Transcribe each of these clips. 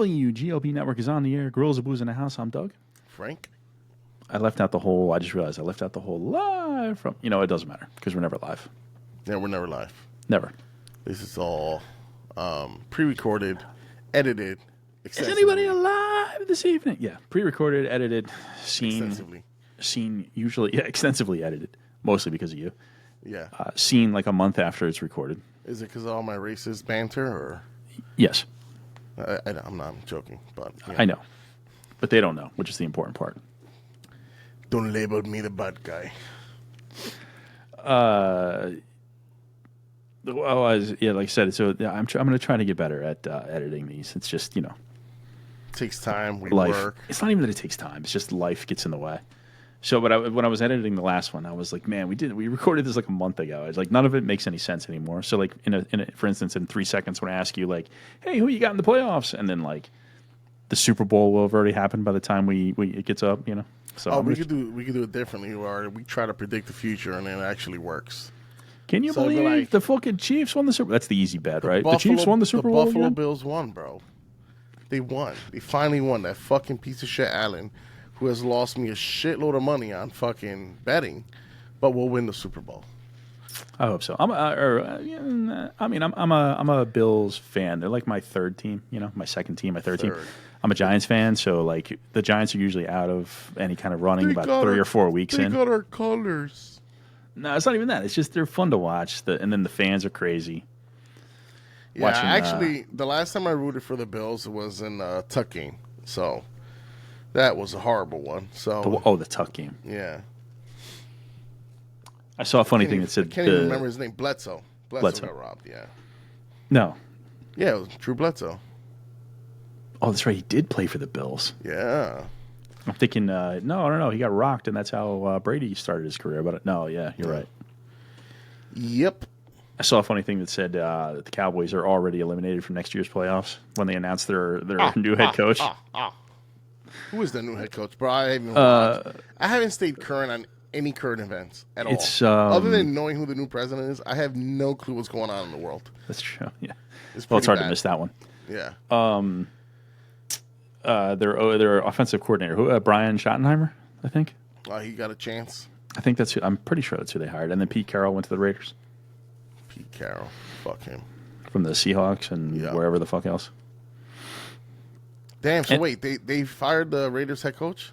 WGoB Network is on the air. Grills of Booze in the house. I'm Doug. Frank. I left out the whole. I just realized I left out the whole live from. It doesn't matter because we're never live. Yeah, we're never live. Never. This is all pre-recorded, edited. Is anybody alive this evening? Yeah, pre-recorded, edited, Extensively. Seen usually, extensively edited, mostly because of you. Yeah. Seen like a month after it's recorded. Is it because of all my racist banter, or? Yes. I'm not joking, but yeah. I know, but they don't know, which is the important part. Don't label me the bad guy. Like I said, so I'm going to try to get better at editing these. It's just Takes time. life. Work. It's not even that it takes time. It's just life gets in the way. So, but when I was editing the last one, I was like, man, we recorded this like a month ago. It's like none of it makes any sense anymore. So, like for instance, in 3 seconds, when I ask you like, hey, who you got in the playoffs, and then like the Super Bowl will have already happened by the time it gets up, So we could do it differently, where we try to predict the future, and it actually works. Can you believe the fucking Chiefs won the Super Bowl? That's the easy bet, right? The Chiefs won the Super Bowl. The Buffalo Bills won, bro. They won. They finally won. That fucking piece of shit Allen, who has lost me a shitload of money on fucking betting, but will win the Super Bowl. I hope so. I'm a Bills fan. They're like my third team. My second team, my third team. I'm a Giants fan, so like the Giants are usually out of any kind of running about 3 or 4 weeks in. They got our colors. No, it's not even that. It's just they're fun to watch. And then the fans are crazy. Yeah, actually, the last time I rooted for the Bills was in a Tuck game. So that was a horrible one. So the Tuck game. Yeah. I saw a funny thing that said... I can't even remember his name. Bledsoe. Bledsoe got robbed, yeah. No. Yeah, it was Drew Bledsoe. Oh, that's right. He did play for the Bills. Yeah. I'm thinking, no. He got rocked, and that's how Brady started his career. But no, yeah, you're right. Yep. I saw a funny thing that said that the Cowboys are already eliminated from next year's playoffs when they announced their new head coach. Who is the new head coach, bro? I haven't stayed current on any current events at all. Other than knowing who the new president is, I have no clue what's going on in the world. That's true. Yeah. It's hard bad to miss that one. Yeah. Their offensive coordinator, Brian Schottenheimer, I think. He got a chance. I think that's who. I'm pretty sure that's who they hired. And then Pete Carroll went to the Raiders. Pete Carroll, fuck him. From the Seahawks and wherever the fuck else. Damn. So wait, they fired the Raiders head coach?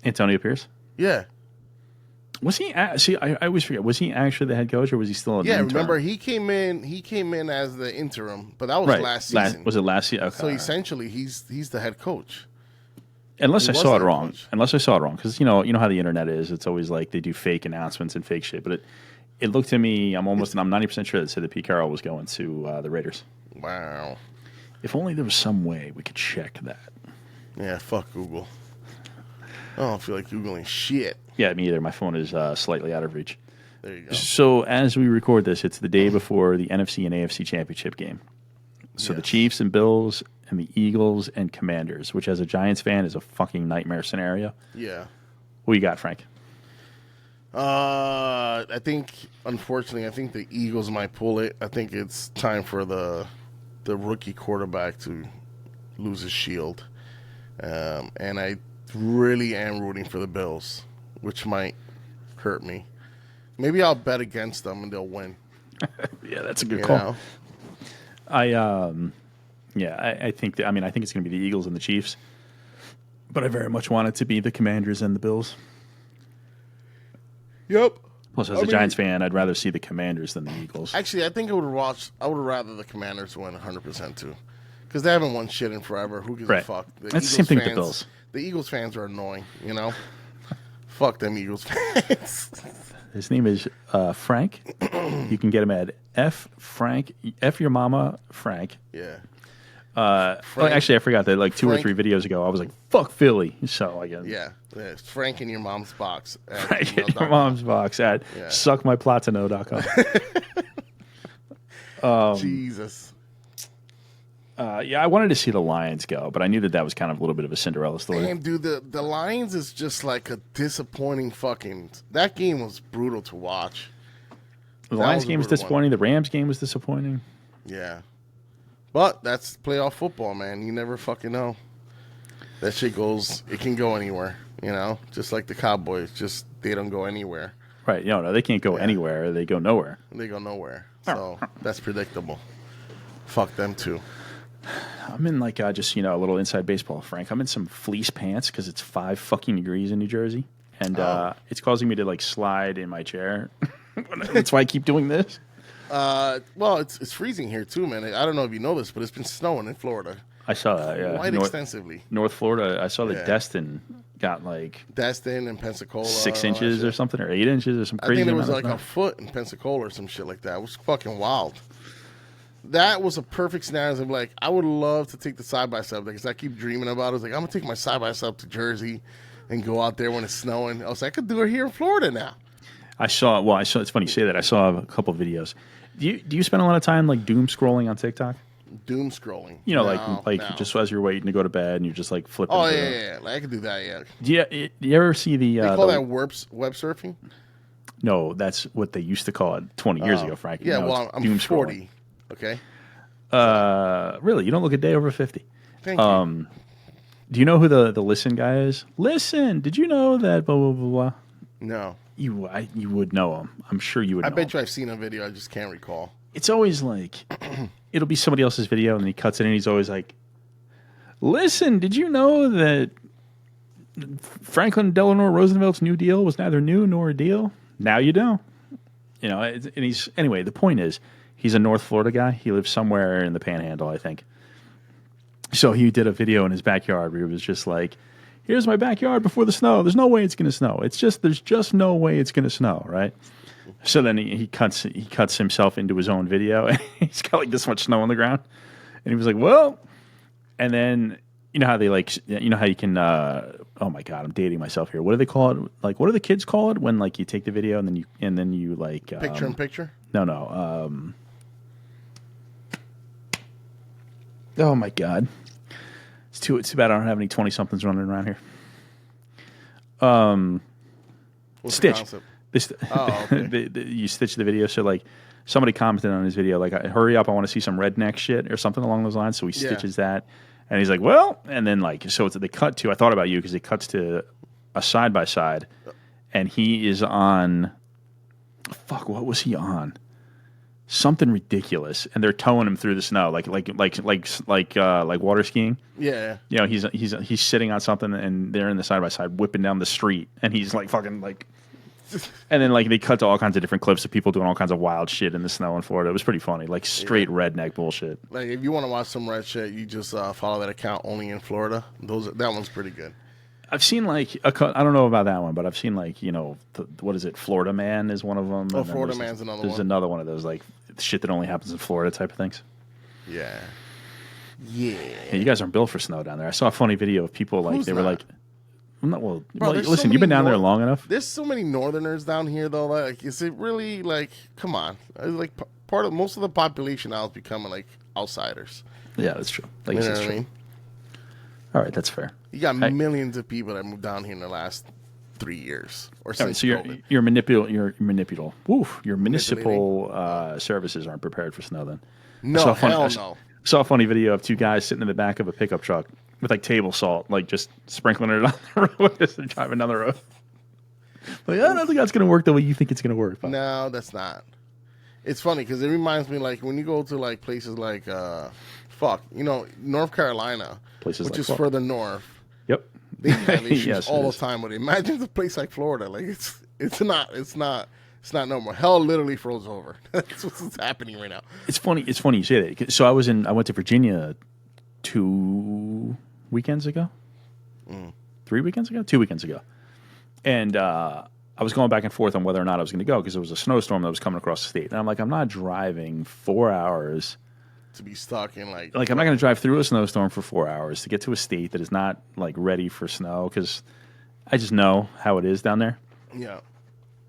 Antonio Pierce. Yeah. Was he? I always forget. Was he actually the head coach, or was he still? Remember he came in as the interim, but that was last season. Was it last season? Okay. So essentially, he's the head coach. Unless I saw it wrong, because you know how the internet is. It's always like they do fake announcements and fake shit. But it looked to me, I'm 90% sure that said that Pete Carroll was going to the Raiders. Wow. If only there was some way we could check that. Yeah, fuck Google. I don't feel like Googling shit. Yeah, me either. My phone is slightly out of reach. There you go. So as we record this, it's the day before the NFC and AFC championship game. So the Chiefs and Bills and the Eagles and Commanders, which as a Giants fan is a fucking nightmare scenario. Yeah. What you got, Frank? I think, unfortunately, the Eagles might pull it. I think it's time for the rookie quarterback to lose his shield. And I really am rooting for the Bills, which might hurt me. Maybe I'll bet against them and they'll win. Yeah, that's a good call. I think I think it's going to be the Eagles and the Chiefs, but I very much want it to be the Commanders and the Bills. Yep. Plus, as a Giants fan, I'd rather see the Commanders than the Eagles. Actually, I think I would rather the Commanders win 100% too, because they haven't won shit in forever. Who gives a fuck? That's the same thing with the Bills. The Eagles fans are annoying, Fuck them Eagles fans. His name is Frank. You can get him at F your mama Frank. Yeah. Well, actually, I forgot that like 2 or 3 videos ago, I was like, "Fuck Philly." So I guess It's Frank in your mom's box. Frank in your mom's box at suckmyplatano.com. Jesus. I wanted to see the Lions go, but I knew that was kind of a little bit of a Cinderella story. Damn, dude, the Lions is just like a disappointing fucking. That game was brutal to watch. The Lions game was disappointing. The Rams game was disappointing. Yeah. But that's playoff football, man. You never fucking know. That shit goes, it can go anywhere, Just like the Cowboys, just they don't go anywhere. Right. No, they can't go anywhere. They go nowhere. They go nowhere. So that's predictable. Fuck them too. I'm in like just a little inside baseball, Frank. I'm in some fleece pants because it's 5 fucking degrees in New Jersey, and it's causing me to like slide in my chair. That's why I keep doing this. Well, it's freezing here too, man. I don't know if you know this, but it's been snowing in Florida. I saw that, yeah. Quite extensively. North Florida, I saw that Destin got like Destin and Pensacola 6 inches or something, or 8 inches or some crazy. I think there was like a foot in Pensacola or some shit like that. It was fucking wild. That was a perfect scenario. I'm like, I would love to take the side-by-side because I keep dreaming about it. I was like, I'm going to take my side-by-side to Jersey and go out there when it's snowing. I was like, I could do it here in Florida now. I saw, it's funny you say that. I saw a couple of videos. Do you spend a lot of time like doom scrolling on TikTok? Doom scrolling? No, just as you're waiting to go to bed and you're just like flipping. Oh, yeah. Like, I could do that, yeah. Do you ever see the... They call that web surfing? No, that's what they used to call it 20 years ago, Frank. Yeah, well, I'm 40. Okay. Really? You don't look a day over 50. Thank you. Do you know who the Listen guy is? Listen, did you know that blah, blah, blah, blah? No. You would know him. I'm sure you would know him. I bet you I've seen a video. I just can't recall. It's always like, it'll be somebody else's video, and then he cuts it in, and he's always like, listen, did you know that Franklin Delano Roosevelt's New Deal was neither new nor a deal? Now you know. And anyway, the point is, he's a North Florida guy. He lives somewhere in the Panhandle, I think. So he did a video in his backyard where he was just like, here's my backyard before the snow. There's no way it's going to snow. There's just no way it's going to snow, right? So then he cuts himself into his own video, and he's got like this much snow on the ground. And he was like, well, and then you know how you can, oh my God, I'm dating myself here. What do they call it? Like, what do the kids call it when like you take the video and then you like picture in picture? No. Oh my God. It's too bad I don't have any 20-somethings running around here. What's Stitch. The concept? Okay. You stitch the video. So like somebody commented on his video, like, hurry up, I want to see some redneck shit or something along those lines. So he stitches that. And he's like, well, and then like, so they cut to, I thought about you because it cuts to a side-by-side. And he is on, what was he on? Something ridiculous, and they're towing him through the snow, like water skiing. Yeah. He's sitting on something, and they're in the side by side whipping down the street, and he's like fucking like, and then like they cut to all kinds of different clips of people doing all kinds of wild shit in the snow in Florida. It was pretty funny, like straight redneck bullshit. Like if you want to watch some red shit, you just follow that account only in Florida. That one's pretty good. I've seen like I don't know about that one, but I've seen like what is it? Florida Man is one of them. Oh, Florida Man's another one. There's another one of those like shit that only happens in Florida type of things. Yeah. You guys aren't built for snow down there. I saw a funny video of people like were like, well, listen, you've been down there long enough. There's so many Northerners down here though. Like, is it really like? Come on, like most of the population now is becoming like outsiders. Yeah, that's true. You know what I mean? All right, that's fair. You got millions of people that moved down here in the last 3 years or since so COVID. Your municipal services aren't prepared for snow then. No, hell no. I saw a funny video of 2 guys sitting in the back of a pickup truck with like table salt, like just sprinkling it on the road as they're driving down the road. Like, I don't think that's going to work the way you think it's going to work. But. No, that's not. It's funny because it reminds me like when you go to like places like North Carolina, which is further north. Yep. They have issues all the time with it. Imagine a place like Florida. Like it's not normal. Hell literally froze over. That's what's happening right now. It's funny you say that. So I went to Virginia 2 weekends ago. 3 weekends ago? 2 weekends ago. And I I was going back and forth on whether or not I was going to go because there was a snowstorm that was coming across the state. And I'm like, I'm not driving 4 hours to be stuck in like I'm not going to drive through a snowstorm for 4 hours to get to a state that is not like ready for snow because I just know how it is down there. Yeah.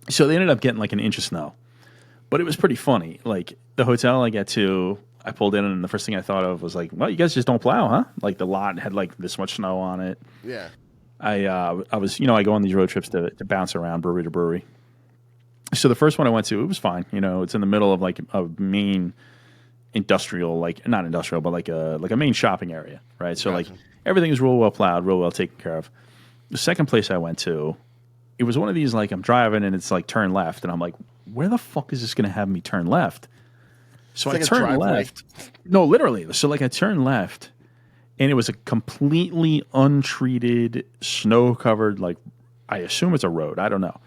So they ended up getting like an inch of snow, but it was pretty funny. Like the hotel I get to, I pulled in and the first thing I thought of was like, well, you guys just don't plow, huh? Like the lot had like this much snow on it. Yeah. I was, I go on these road trips to bounce around brewery to brewery. So the first one I went to, it was fine. It's in the middle of like a main industrial, like not industrial, but like a main shopping area, right? So Gotcha. like everything is real well plowed, real well taken care of. The second place I went to, it was one of these like I'm driving and it's like turn left, and I'm like, where the fuck is this going to have me turn left? So it's I like turned left. No, literally. So like I turned left. And it was a completely untreated, snow-covered, like, I assume it's a road. I don't know.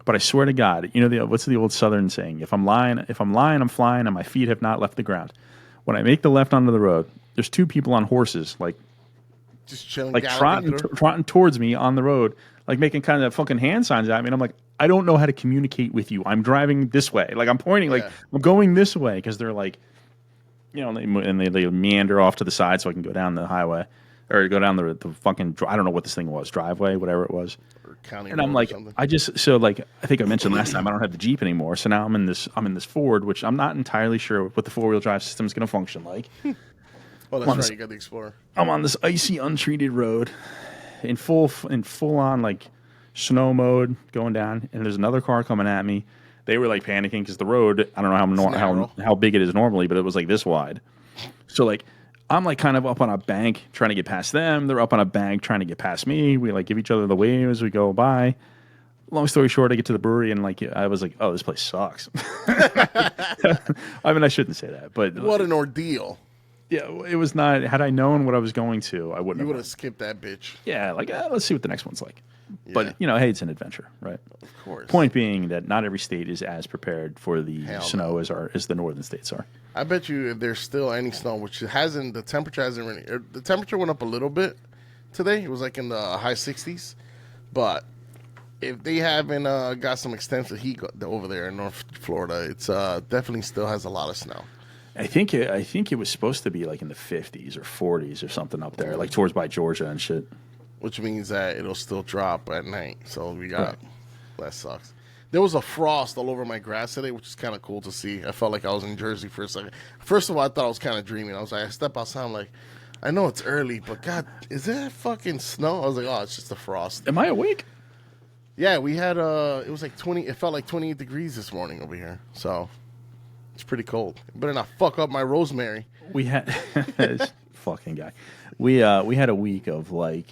But I swear to God, what's the old Southern saying? If I'm lying, I'm flying, and my feet have not left the ground. When I make the left onto the road, there's two people on horses, like, just chilling, like trotting towards me on the road, like making kind of fucking hand signs at me. And I'm like, I don't know how to communicate with you. I'm driving this way. Like, I'm pointing, like, I'm going this way because they're like, they meander off to the side so I can go down the highway or go down the fucking, I don't know what this thing was, driveway, whatever it was. Or county and I'm like, I think I mentioned last time, I don't have the Jeep anymore. So now I'm in this Ford, which I'm not entirely sure what the 4-wheel drive system is going to function like. Well, that's right. You got the Explorer. I'm on this icy, untreated road in full on like snow mode going down. And there's another car coming at me. They were like panicking because the road, I don't know how big it is normally, but it was like this wide. So like I'm like kind of up on a bank trying to get past them. They're up on a bank trying to get past me. We like give each other the wave as we go by. Long story short, I get to the brewery and like I was like, oh, this place sucks. I mean, I shouldn't say that, but what an ordeal. Yeah, it was not. Had I known what I was going to, I wouldn't. You would have skipped that bitch. Yeah, like let's see what the next one's like. Yeah. But hey, it's an adventure, right? Of course. Point being that not every state is as prepared for the snow as the northern states are. I bet you there's still any snow, which hasn't. The temperature hasn't really. The temperature went up a little bit today. It was like in the high 60s, but if they haven't got some extensive heat over there in North Florida, it's definitely still has a lot of snow. I think it was supposed to be like in the 50s or 40s or something up there, like towards by Georgia and shit. Which means that it'll still drop at night. So we got that sucks. There was a frost all over my grass today, which is kind of cool to see. I felt like I was in Jersey for a second. First of all, I thought I was kind of dreaming. I was like, I step outside, I'm like, I know it's early, but God, is that fucking snow? I was like, oh, it's just a frost. Am I awake? Yeah, we had it was like 20. It felt like 28 degrees this morning over here. So it's pretty cold. Better not fuck up my rosemary. We had fucking guy. We had a week of like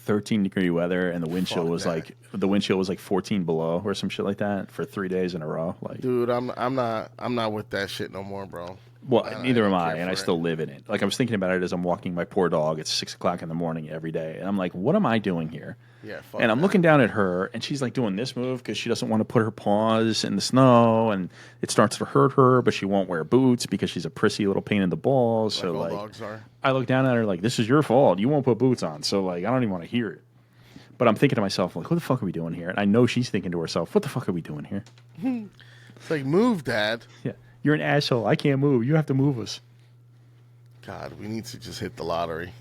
13-degree weather, and the wind chill was like 14 below or some shit like that for 3 days in a row. Like, dude, I'm not with that shit no more, bro. Well, neither am I, and I still live in it. Like I was thinking about it as I'm walking my poor dog at 6 o'clock in the morning every day, and I'm like, what am I doing here? Yeah, and I'm looking down at her, and she's like doing this move because she doesn't want to put her paws in the snow, and it starts to hurt her, but she won't wear boots because she's a prissy little pain in the balls. So all like, dogs are. I look down at her like, this is your fault. You won't put boots on. So like, I don't even want to hear it. But I'm thinking to myself, like, what the fuck are we doing here? And I know she's thinking to herself, what the fuck are we doing here? It's like, move, Dad. Yeah, you're an asshole. I can't move. You have to move us. God, we need to just hit the lottery.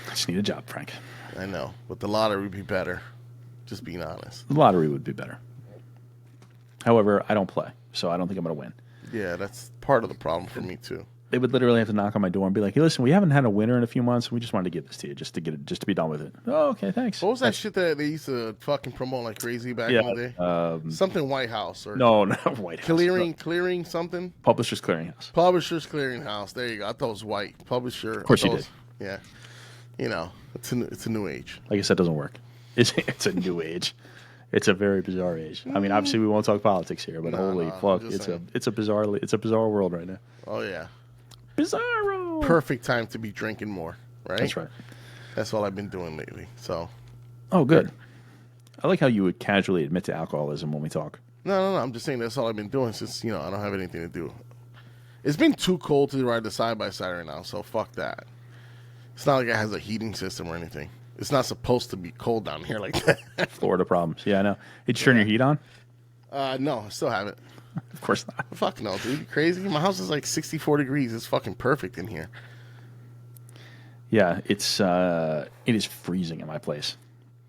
I just need a job, Frank. I know, but the lottery would be better. Just being honest. The lottery would be better. However, I don't play, so I don't think I'm going to win. Yeah, that's part of the problem for me too. They would literally have to knock on my door and be like, "Hey, listen, we haven't had a winner in a few months. We just wanted to give this to you, just to be done with it." Oh, okay, thanks. What was that shit that they used to fucking promote like crazy back in the day? Something White House or no, not White House. Clearing something. Publishers Clearinghouse. Publishers Clearinghouse. There you go. I thought it was white. Publisher. Of course you did. Yeah. You know, it's a new age. I guess that doesn't work. It's a new age. It's a very bizarre age. I mean, obviously we won't talk politics here, but holy fuck, it's a bizarre world right now. Oh yeah. Bizarro. Perfect time to be drinking more, right? That's right. That's all I've been doing lately. So. Oh, good. I like how you would casually admit to alcoholism when we talk. No. I'm just saying that's all I've been doing since I don't have anything to do. It's been too cold to ride the side by side right now, so fuck that. It's not like it has a heating system or anything. It's not supposed to be cold down here like that. Florida problems. Yeah, I know. Did you turn your heat on? No, I still haven't. Of course not. Fuck no, dude. You crazy? My house is like 64 degrees. It's fucking perfect in here. Yeah, it is freezing in my place.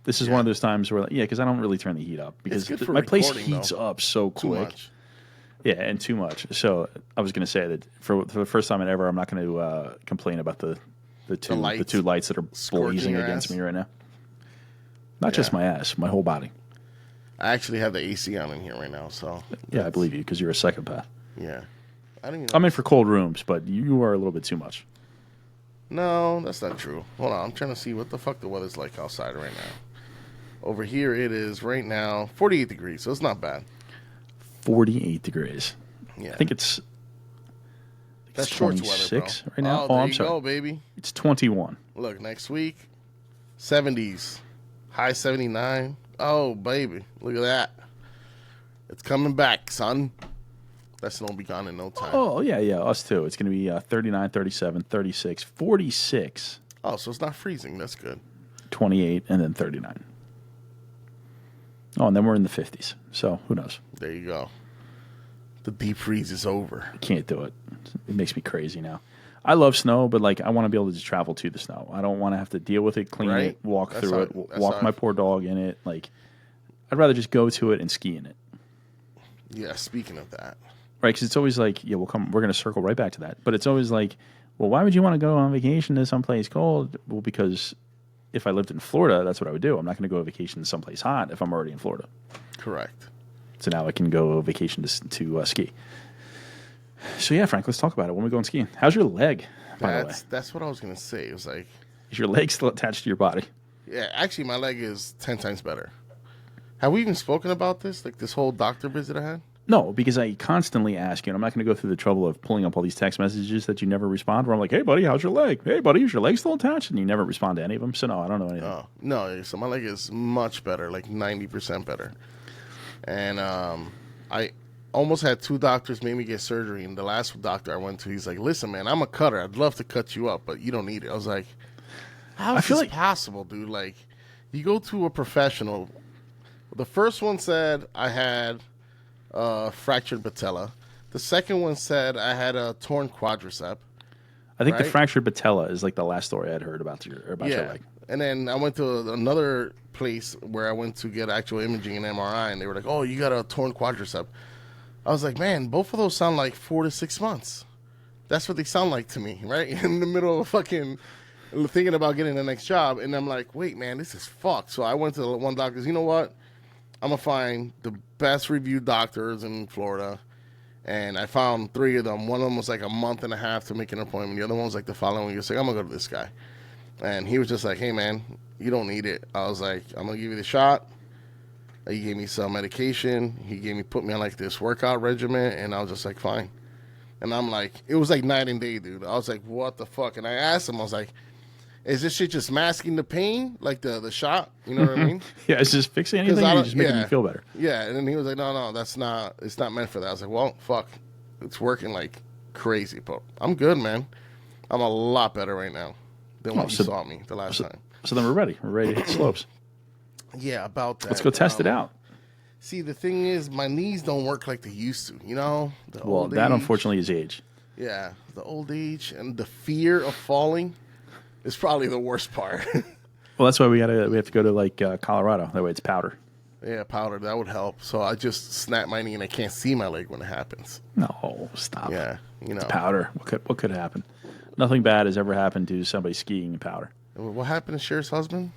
This is one of those times where, because I don't really turn the heat up because my place heats up so quick. Too much. Yeah, and too much. So I was going to say that for the first time ever, I'm not going to complain about the two lights that are blazing against me right now. Not just my ass, my whole body. I actually have the AC on in here right now, so yeah, I believe you because you're a psychopath. Yeah, I'm in for cold rooms, but you are a little bit too much. No, that's not true. Hold on, I'm trying to see what the fuck the weather's like outside right now. Over here, it is right now 48 degrees, so it's not bad. 48 degrees. Yeah, I think it's that's shorts weather, bro. Right now. Oh, I'm sorry. Go, baby. It's 21. Look, next week, 70s, high 79. Oh, baby, look at that. It's coming back, son. That's going to be gone in no time. Oh, yeah, us too. It's going to be 39, 37, 36, 46. Oh, so it's not freezing. That's good. 28, and then 39. Oh, and then we're in the 50s. So who knows? There you go. The deep freeze is over. I can't do it. It makes me crazy now. I love snow, but I want to be able to just travel to the snow. I don't want to have to deal with it, clean it, walk through it, walk my poor dog in it. I'd rather just go to it and ski in it. Yeah, speaking of that. Right, because it's always we're going to circle right back to that. But it's always well, why would you want to go on vacation to someplace cold? Well, because if I lived in Florida, that's what I would do. I'm not going to go on vacation to someplace hot if I'm already in Florida. Correct. So now I can go on vacation to ski. So yeah, Frank, let's talk about it. When we going skiing, how's your leg? By the way, that's what I was gonna say. It was is your leg still attached to your body? Yeah, actually, my leg is 10 times better. Have we even spoken about this? This whole doctor visit I had? No, because I constantly ask you, and I'm not going to go through the trouble of pulling up all these text messages that you never respond. Where I'm like, "Hey, buddy, how's your leg? Hey, buddy, is your leg still attached?" And you never respond to any of them. So no, I don't know anything. Oh, no, so my leg is much better, 90% better. And I almost had 2 doctors make me get surgery, and the last doctor I went to, he's like, "Listen, man, I'm a cutter. I'd love to cut you up, but you don't need it." I was like, "How is this possible, dude? You go to a professional." The first one said I had fractured patella. The second one said I had a torn quadricep. I think the fractured patella is the last story I'd heard about your leg. And then I went to another place where I went to get actual imaging and MRI, and they were like, "Oh, you got a torn quadricep." I was like, man, both of those sound like 4 to 6 months. That's what they sound like to me, right? In the middle of fucking thinking about getting the next job. And I'm like, wait, man, this is fucked. So I went to one doctor. You know what? I'm going to find the best reviewed doctors in Florida. And I found 3 of them. One of them was a month and a half to make an appointment. The other one was the following week. I was like, I'm going to go to this guy. And he was just like, hey, man, you don't need it. I was like, I'm going to give you the shot. He gave me some medication. He put me on this workout regimen, and I was just like, fine. And I'm like, it was night and day, dude. I was like, what the fuck? And I asked him, I was like, is this shit just masking the pain, the shot? You know what I mean? Yeah, it's just fixing anything, or just making me feel better. Yeah, and then he was like, no, it's not meant for that. I was like, well, fuck, it's working crazy, but I'm good, man. I'm a lot better right now than when you saw me the last time. So then we're ready. We're ready to hit slopes. Yeah, about that. Let's go test it out. See, the thing is, my knees don't work like they used to, That unfortunately is age. Yeah, the old age and the fear of falling is probably the worst part. Well, that's why we have to go to Colorado. That way it's powder. Yeah, powder, that would help. So I just snap my knee and I can't see my leg when it happens. No, stop. Yeah, It's powder. What could happen? Nothing bad has ever happened to somebody skiing in powder. What happened to Cher's husband?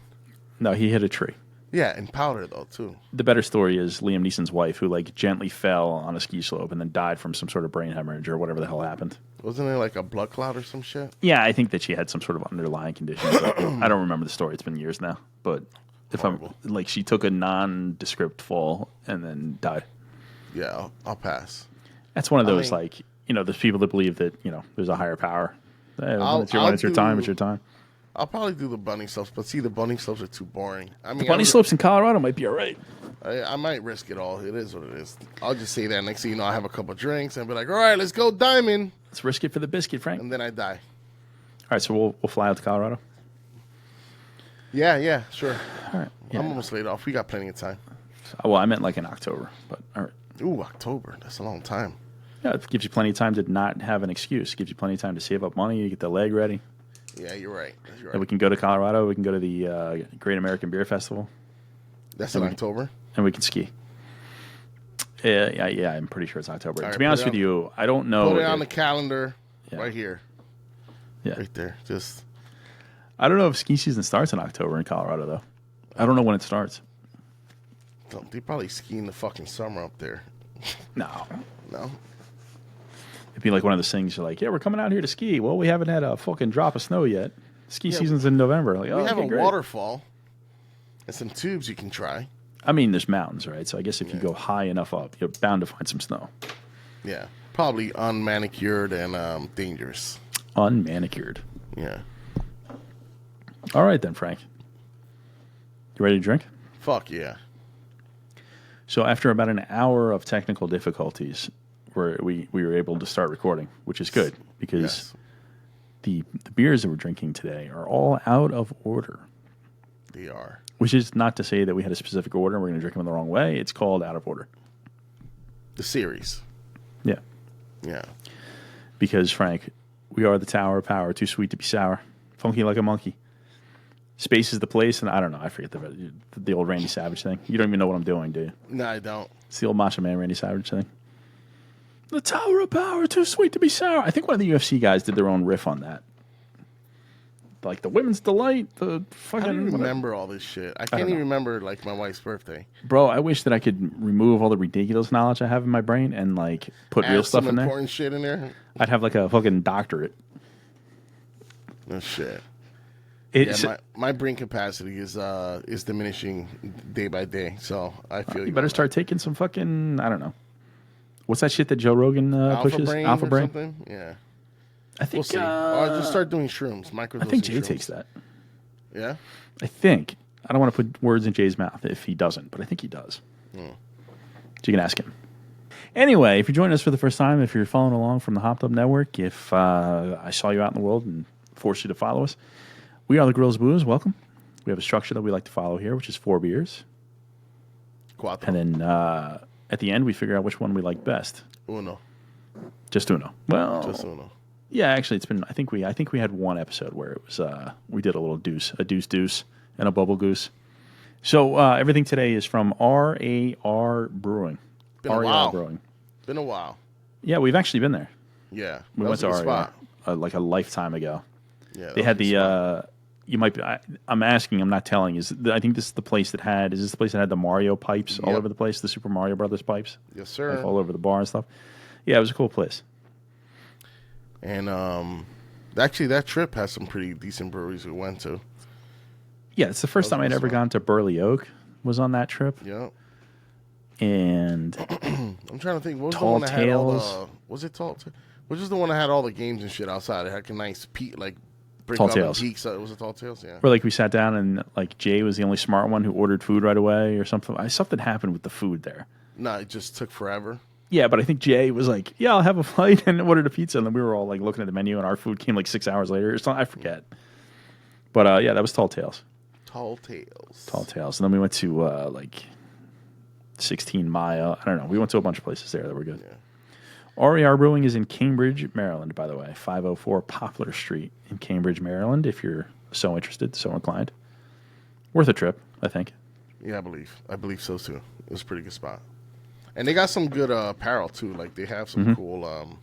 No, he hit a tree. Yeah, and powder, though, too. The better story is Liam Neeson's wife, who gently fell on a ski slope and then died from some sort of brain hemorrhage or whatever the hell happened. Wasn't it a blood clot or some shit? Yeah, I think that she had some sort of underlying condition. I don't remember the story. It's been years now. But if Horrible. she took a nondescript fall and then died. Yeah, I'll pass. That's one of those, there's people that believe that, there's a higher power. When it's your time, it's your time. I'll probably do the bunny slopes, but see, the bunny slopes are too boring. The bunny slopes in Colorado might be all right. I might risk it all. It is what it is. I'll just say that. Next thing you know, I have a couple of drinks and be like, all right, let's go diamond. Let's risk it for the biscuit, Frank. And then I die. All right, so we'll fly out to Colorado. Yeah, sure. All right. Yeah. I'm almost laid off. We got plenty of time. Well, I meant like in October, but all right. Ooh, October. That's a long time. Yeah, it gives you plenty of time to not have an excuse. It gives you plenty of time to save up money, you get the leg ready. Yeah, you're right. And we can go to Colorado. We can go to the Great American Beer Festival. That's in October? And we can ski. Yeah, I'm pretty sure it's October. All To right, be honest with you, I don't know. Put it on the calendar right here. Yeah. Right there. I don't know if ski season starts in October in Colorado, though. I don't know when it starts. They probably ski in the fucking summer up there. No. It'd be like one of those things you're like, yeah, we're coming out here to ski. Well, we haven't had a fucking drop of snow yet. Ski season's in November. Like, we have a great. waterfall and some tubes you can try. I mean, there's mountains, right? So I guess if you go high enough up, you're bound to find some snow. Yeah. Probably unmanicured and dangerous. Unmanicured. Yeah. All right then, Frank. You ready to drink? Fuck yeah. So after about an hour of technical difficulties, we were able to start recording, which is good because the beers that we're drinking today are all out of order. They are. Which is not to say that we had a specific order and we're going to drink them in the wrong way. It's called out of order. The series. Yeah. Yeah. Because, Frank, we are the Tower of Power, too sweet to be sour, funky like a monkey. Space is the place, and I don't know. I forget the old Randy Savage thing. You don't even know what I'm doing, do you? No, I don't. It's the old Macho Man Randy Savage thing. The Tower of Power, too sweet to be sour. I think one of the UFC guys did their own riff on that. Like the women's delight, the fucking. I don't remember all this shit. I can't even remember like my wife's birthday. Bro, I wish that I could remove all the ridiculous knowledge I have in my brain and like put real stuff in there. Important shit in there. I'd have like a fucking doctorate. No shit. My brain capacity is diminishing day by day. So I feel you better start taking some fucking, I don't know. What's that shit that Joe Rogan pushes? Alpha Brain? Something? Yeah. I think. We'll see. Or just start doing shrooms. I think Jay takes that. Yeah? I think. I don't want to put words in Jay's mouth if he doesn't, but I think he does. So you can ask him. Anyway, if you're joining us for the first time, if you're following along from the Hopped Up Network, if I saw you out in the world and forced you to follow us, we are the Grills Booze. Welcome. We have a structure that we like to follow here, which is 4 beers. Cuatro. And then at the end, we figure out which one we like best. Uno. Just uno. Well, just uno. Yeah, actually, it's been. I think we had one episode where it was. We did a deuce, and a bubble goose. So everything today is from RaR Brewing. Been a while. Brewing. Been a while. Yeah, we've actually been there. Yeah, we went to RaR like a lifetime ago. Yeah, they had the. You might be. I'm asking. I'm not telling. I think this is the place that had. Is this the place that had the Mario pipes all over the place? The Super Mario Brothers pipes. Yes, sir. Like all over the bar and stuff. Yeah, it was a cool place. And actually, that trip has some pretty decent breweries we went to. Yeah, it's the first time I'd ever gone to Burley Oak. Was on that trip. Yeah. And I'm trying to think. What was the one that had all the? Was it Tall Tales? Which is the one that had all the games and shit outside? It had a nice Tall Tales. Was it Tall Tales? Yeah. Where we sat down and Jay was the only smart one who ordered food right away or something. Something happened with the food there. No, it just took forever. Yeah, but I think Jay was like, "Yeah, I'll have a flight," and ordered a pizza, and then we were all looking at the menu, and our food came 6 hours later or something. I forget. But yeah, that was Tall Tales. Tall Tales. Tall Tales, and then we went to 16 Mile. I don't know. We went to a bunch of places there that were good. Yeah. RaR Brewing is in Cambridge, Maryland, by the way. 504 Poplar Street in Cambridge, Maryland, if you're so interested, so inclined. Worth a trip, I think. Yeah, I believe so, too. It was a pretty good spot. And they got some good apparel, too. They have some cool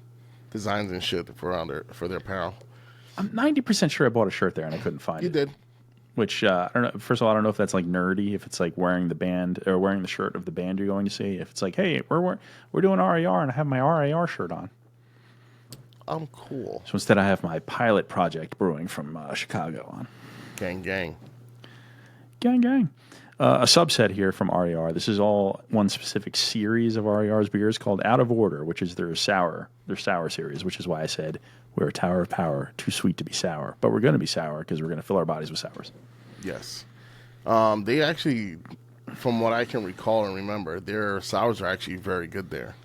designs and shit for their apparel. I'm 90% sure I bought a shirt there and I couldn't find it. You did. Which, I don't know. First of all, I don't know if that's nerdy, if it's wearing the band or wearing the shirt of the band you're going to see. If it's hey, we're doing RaR and I have my RaR shirt on. I'm cool. So instead, I have my Pilot Project Brewing from Chicago on. Gang, gang. Gang, gang. A subset here from RaR. This is all one specific series of RaR's beers called Out of Order, which is their sour series, which is why I said we're a Tower of Power, too sweet to be sour. But we're going to be sour because we're going to fill our bodies with sours. Yes. They actually, from what I can recall and remember, their sours are actually very good there.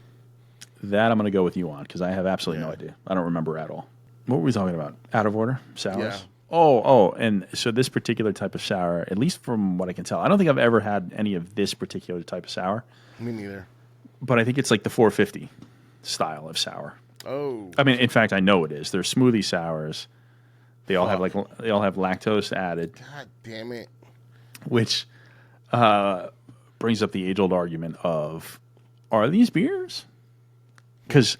That I'm going to go with you on because I have absolutely no idea. I don't remember at all. What were we talking about? Out of Order? Sours? And so this particular type of sour, at least from what I can tell, I don't think I've ever had any of this particular type of sour. Me neither. But I think it's like the 450 style of sour. Oh. I mean, in fact, I know it is. They're smoothie sours. They all have lactose added. God damn it. Which brings up the age-old argument of, are these beers? Because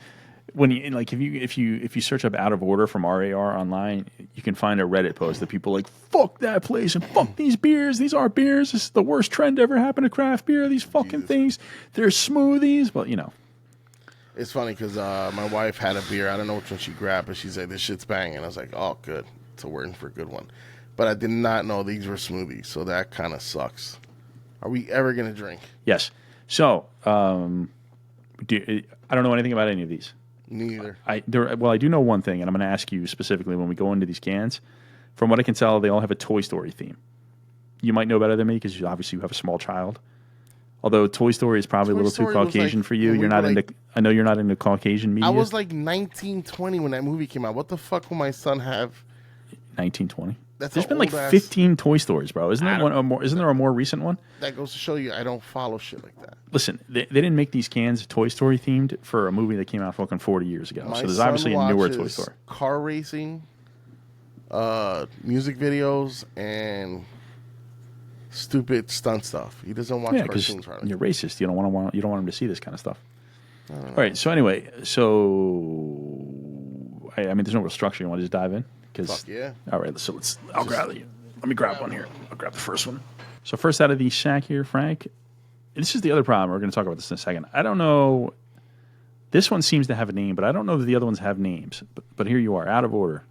when you if you search up Out of Order from RaR online, you can find a Reddit post that people are like, fuck that place and fuck these beers. These aren't beers. This is the worst trend ever happened to craft beer. These fucking things. They're smoothies. But, It's funny because my wife had a beer. I don't know which one she grabbed, but she said, this shit's banging. I was like, oh, good. It's a word for a good one. But I did not know these were smoothies, so that kind of sucks. Are we ever going to drink? Yes. So, I don't know anything about any of these. Neither. I do know one thing, and I'm going to ask you specifically when we go into these cans. From what I can tell, they all have a Toy Story theme. You might know better than me because obviously you have a small child. Although Toy Story is probably a little too Caucasian for you. You're not into. I know you're not into Caucasian media. I was like 19, 20 when that movie came out. What the fuck will my son have? 1920. There's been like 15 Toy Stories, bro. Isn't there a more recent one? That goes to show you I don't follow shit like that. Listen, they didn't make these cans Toy Story themed for a movie that came out fucking 40 years ago. So there's obviously a newer Toy Story. Car racing, music videos, and stupid stunt stuff. He doesn't watch cartoons. You're racist. You don't want him to see this kind of stuff. All right. So anyway, I mean, there's no real structure. You want to just dive in? Fuck yeah. All right. So let me grab one here. I'll grab the first one. So first out of the sack here, Frank. This is the other problem. We're going to talk about this in a second. I don't know. This one seems to have a name, but I don't know if the other ones have names. But here you are, Out of Order,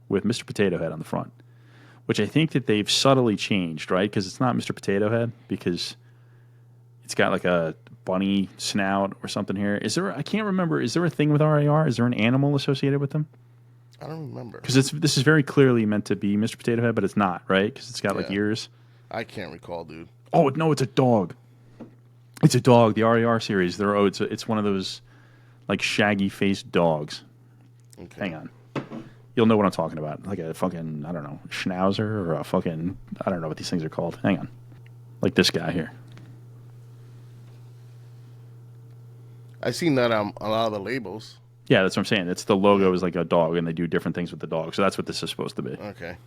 with Mr. Potato Head on the front, which I think that they've subtly changed, right? Because it's not Mr. Potato Head, because it's got like a bunny snout or something here. I can't remember. Is there a thing with RaR? Is there an animal associated with them? I don't remember. Because this is very clearly meant to be Mr. Potato Head, but it's not, right? Because it's got like ears. I can't recall, dude. Oh, no, it's a dog. It's a dog. The RaR series. It's one of those like shaggy-faced dogs. Okay. Hang on. You'll know what I'm talking about. Like a fucking, I don't know, schnauzer or a fucking, I don't know what these things are called. Hang on. Like this guy here. I've seen that on a lot of the labels. Yeah, that's what I'm saying. It's the logo is like a dog, and they do different things with the dog. So that's what this is supposed to be. Okay.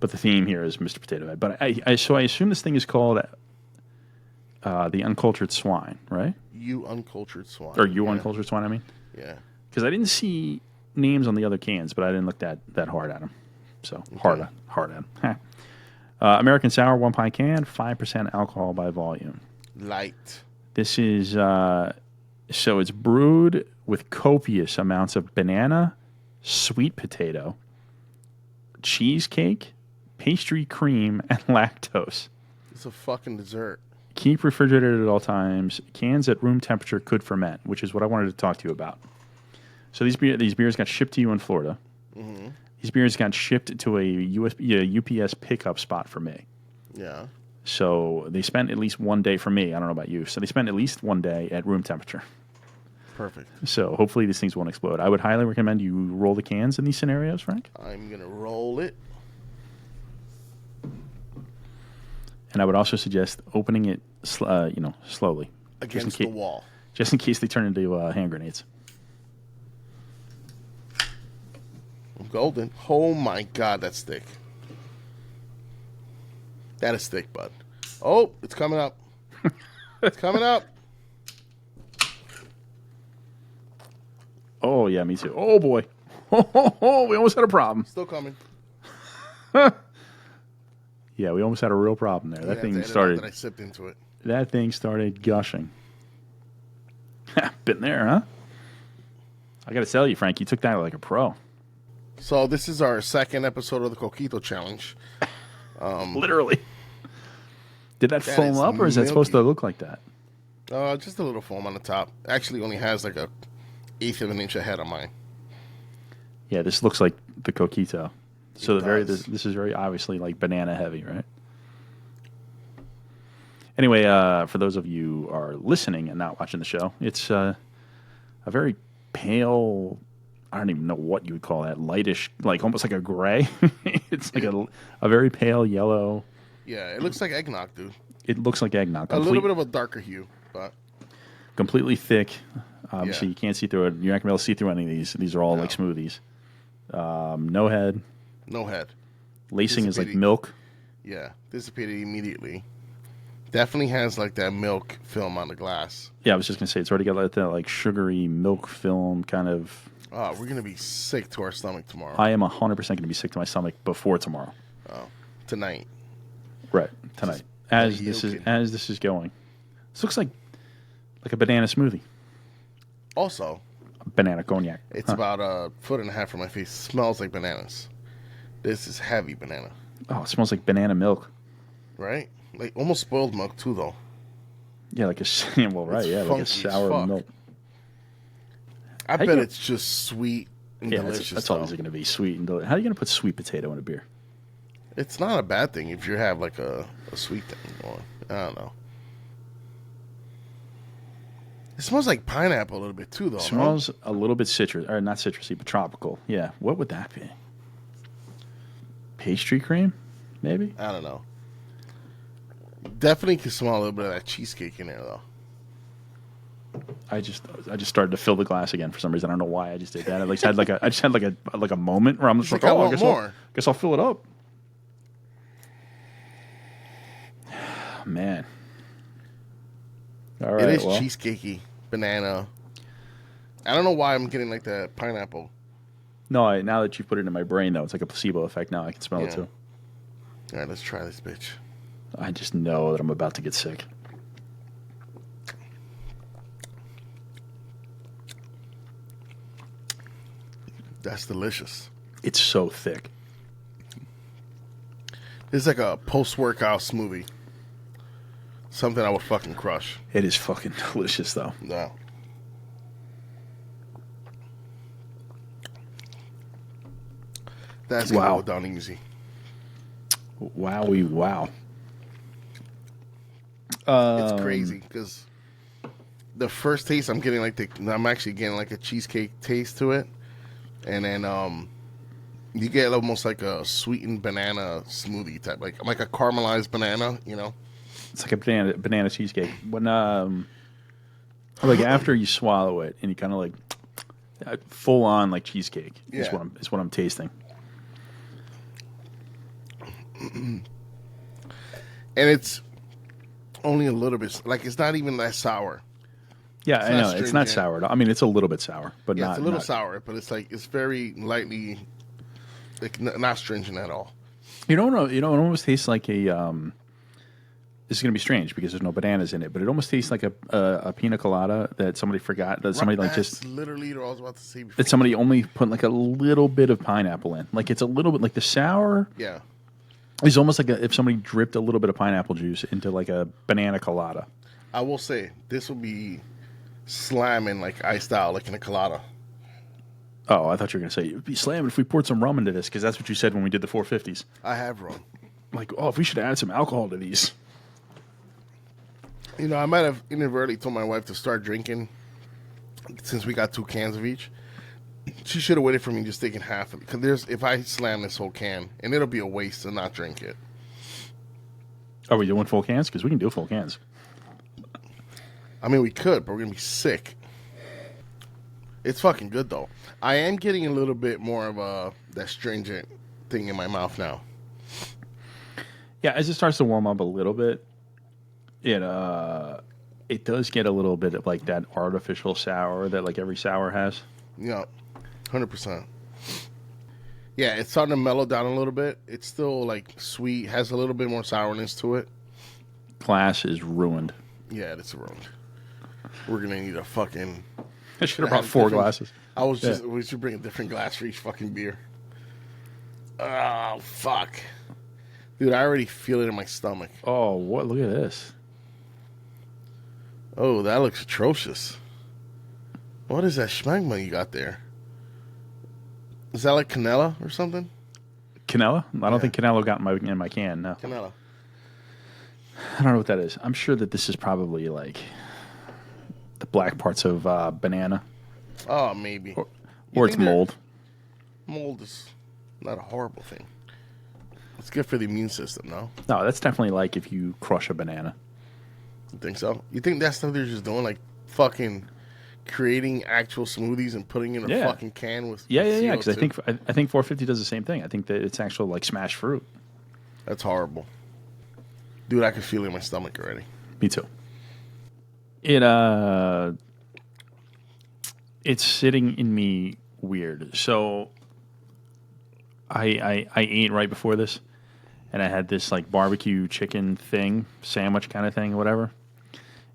But the theme here is Mr. Potato Head. But I assume this thing is called the Uncultured Swine, right? Uncultured Swine. Or Uncultured Swine, I mean? Yeah. Because I didn't see names on the other cans, but I didn't look that hard at them. So hard at them. American Sour 1 pint can, 5% alcohol by volume. Light. This is so it's brewed with copious amounts of banana, sweet potato, cheesecake, pastry cream, and lactose. It's a fucking dessert. Keep refrigerated at all times. Cans at room temperature could ferment, which is what I wanted to talk to you about. So these beers got shipped to you in Florida. Mm-hmm. These beers got shipped to a UPS pickup spot for me. Yeah. So they spent at least one day for me. I don't know about you. So they spent at least one day at room temperature. Perfect. So hopefully these things won't explode. I would highly recommend you roll the cans in these scenarios, Frank. I'm going to roll it. And I would also suggest opening it slowly. Against the wall. Just in case they turn into hand grenades. Golden. Oh my God, that's thick. That is thick, bud. Oh, it's coming up. It's coming up. Oh, yeah, me too. Oh, boy. Oh, we almost had a problem. Still coming. Yeah, we almost had a real problem there. That thing started. That I sipped into it. That thing started gushing. Been there, huh? I got to tell you, Frank, you took that like a pro. So this is our second episode of the Coquito Challenge. Literally. Did that foam up, or is that supposed to look like that? Just a little foam on the top. Actually, only has like a eighth of an inch ahead of mine. Yeah, this looks like the Coquito. So this is very obviously like banana heavy, right? Anyway, for those of you who are listening and not watching the show, it's a very pale I don't even know what you would call that. Lightish, like almost like a gray. It's like a very pale yellow. Yeah, it looks like eggnog, dude. It looks like eggnog. A little bit of a darker hue, but completely thick. Obviously, you can't see through it. You're not gonna be able to see through any of these. These are all like smoothies. No head. No head. Lacing is like milk. Yeah, dissipated immediately. Definitely has like that milk film on the glass. Yeah, I was just gonna say it's already got like that like sugary milk film kind of. Oh, we're gonna be sick to our stomach tomorrow. I am 100% gonna be sick to my stomach before tomorrow. Oh, tonight. Right, tonight. As this is going, this looks like a banana smoothie. Also, banana cognac. It's about a foot and a half from my face. It smells like bananas. This is heavy banana. Oh, it smells like banana milk. Right? Like almost spoiled milk too, though. Yeah, like a well, right? Yeah, like a sour milk. I bet it's just sweet and delicious. That's always going to be sweet and delicious. How are you going to put sweet potato in a beer? It's not a bad thing if you have like a sweet thing going. I don't know. It smells like pineapple a little bit too, though. It smells a little bit citrus, or not citrusy, but tropical. Yeah. What would that be? Pastry cream, maybe? I don't know. Definitely can smell a little bit of that cheesecake in there, though. I just started to fill the glass again for some reason. I don't know why I just did that. I just had like a moment where I'm just like, oh, I guess I'll fill it up. Man. All right. It is cheesecakey, banana. I don't know why I'm getting like the pineapple. No, now that you put it in my brain, though, it's like a placebo effect. Now I can smell it too. All right, let's try this bitch. I just know that I'm about to get sick. That's delicious. It's so thick. It's like a post-workout smoothie. Something I would fucking crush. It is fucking delicious, though. Yeah. That's gonna go down easy. Wowie, wow. It's crazy because the first taste I'm actually getting like a cheesecake taste to it, and then you get almost like a sweetened banana smoothie type, like a caramelized banana, you know. It's like a banana cheesecake. When like after you swallow it and you kind of like full on like cheesecake is what I'm tasting. And it's only a little bit, like it's not even that sour. Yeah, I know it's not sour. I mean, it's a little bit sour, but it's a little sour. But it's like it's very lightly, like not stringent at all. You don't know. It almost tastes like a. This is going to be strange because there's no bananas in it, but it almost tastes like a pina colada that somebody forgot. That somebody That's literally what I was about to say before. That somebody only put like a little bit of pineapple in. Like it's a little bit like the sour. Yeah. It's almost like if somebody dripped a little bit of pineapple juice into like a banana colada. I will say this will be slamming like iced out, like in a colada. Oh, I thought you were going to say it would be slamming if we poured some rum into this because that's what you said when we did the 450s. I have rum. Like, if we should add some alcohol to these. You know, I might have inadvertently told my wife to start drinking since we got 2 cans of each. She should have waited for me just taking half of it. Because if I slam this whole can, and it'll be a waste to not drink it. Are we doing full cans? Because we can do full cans. I mean, we could, but we're going to be sick. It's fucking good, though. I am getting a little bit more of that stringent thing in my mouth now. Yeah, as it starts to warm up a little bit, it does get a little bit of like that artificial sour that like every sour has. Yeah, 100%. Yeah, it's starting to mellow down a little bit. It's still like sweet, has a little bit more sourness to it. Glass is ruined. Yeah, it's ruined. We're gonna need a fucking. I should have brought 4 glasses. We should bring a different glass for each fucking beer. Oh fuck, dude! I already feel it in my stomach. Oh, what? Look at this. Oh, that looks atrocious. What is that schmagma you got there? Is that like Canella or something? Canella? I don't think Canella got in my can, no. Canella. I don't know what that is. I'm sure that this is probably like the black parts of banana. Oh, maybe. Or it's mold. Mold is not a horrible thing. It's good for the immune system, no? No, that's definitely like if you crush a banana. You think so? You think that's stuff they're just doing, like fucking creating actual smoothies and putting in a fucking can with yeah. Because I think 450 does the same thing. I think that it's actual like smashed fruit. That's horrible, dude. I can feel it in my stomach already. Me too. It's sitting in me weird. So I ate right before this, and I had this like barbecue chicken thing, sandwich kind of thing, whatever.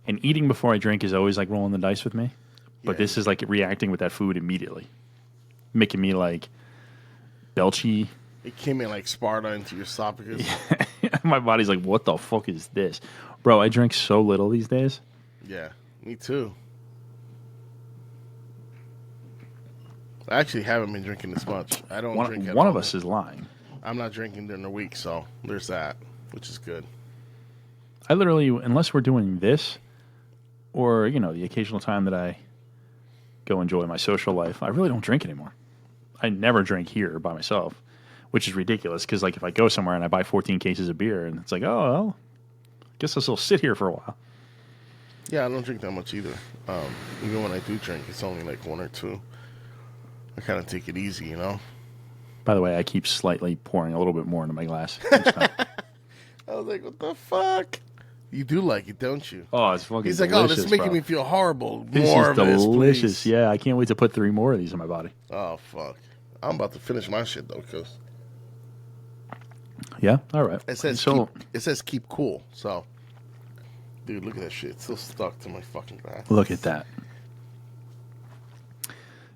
And eating before I drink is always like rolling the dice with me. But this is like reacting with that food immediately, making me like belchy. It came in like Sparta into your esophagus. My body's like, what the fuck is this? Bro, I drink so little these days. Yeah, me too. I actually haven't been drinking this much. I don't drink at all. One of us is lying. I'm not drinking during the week, so there's that, which is good. I literally, unless we're doing this, or, you know, the occasional time that I go enjoy my social life, I really don't drink anymore. I never drink here by myself, which is ridiculous because, like, if I go somewhere and I buy 14 cases of beer, and it's like, oh, well, I guess I'll still sit here for a while. Yeah, I don't drink that much either. Even when I do drink, it's only like one or two. I kind of take it easy, you know? By the way, I keep slightly pouring a little bit more into my glass. I was like, what the fuck? You do like it, don't you? Oh, it's fucking He's delicious, like, oh, this is making me feel horrible. This more is of delicious. This, please. Yeah, I can't wait to put 3 more of these in my body. Oh, fuck. I'm about to finish my shit, though, because... Yeah? All right. It says keep cool, so... Dude, look at that shit. It's still stuck to my fucking glass. Look at that.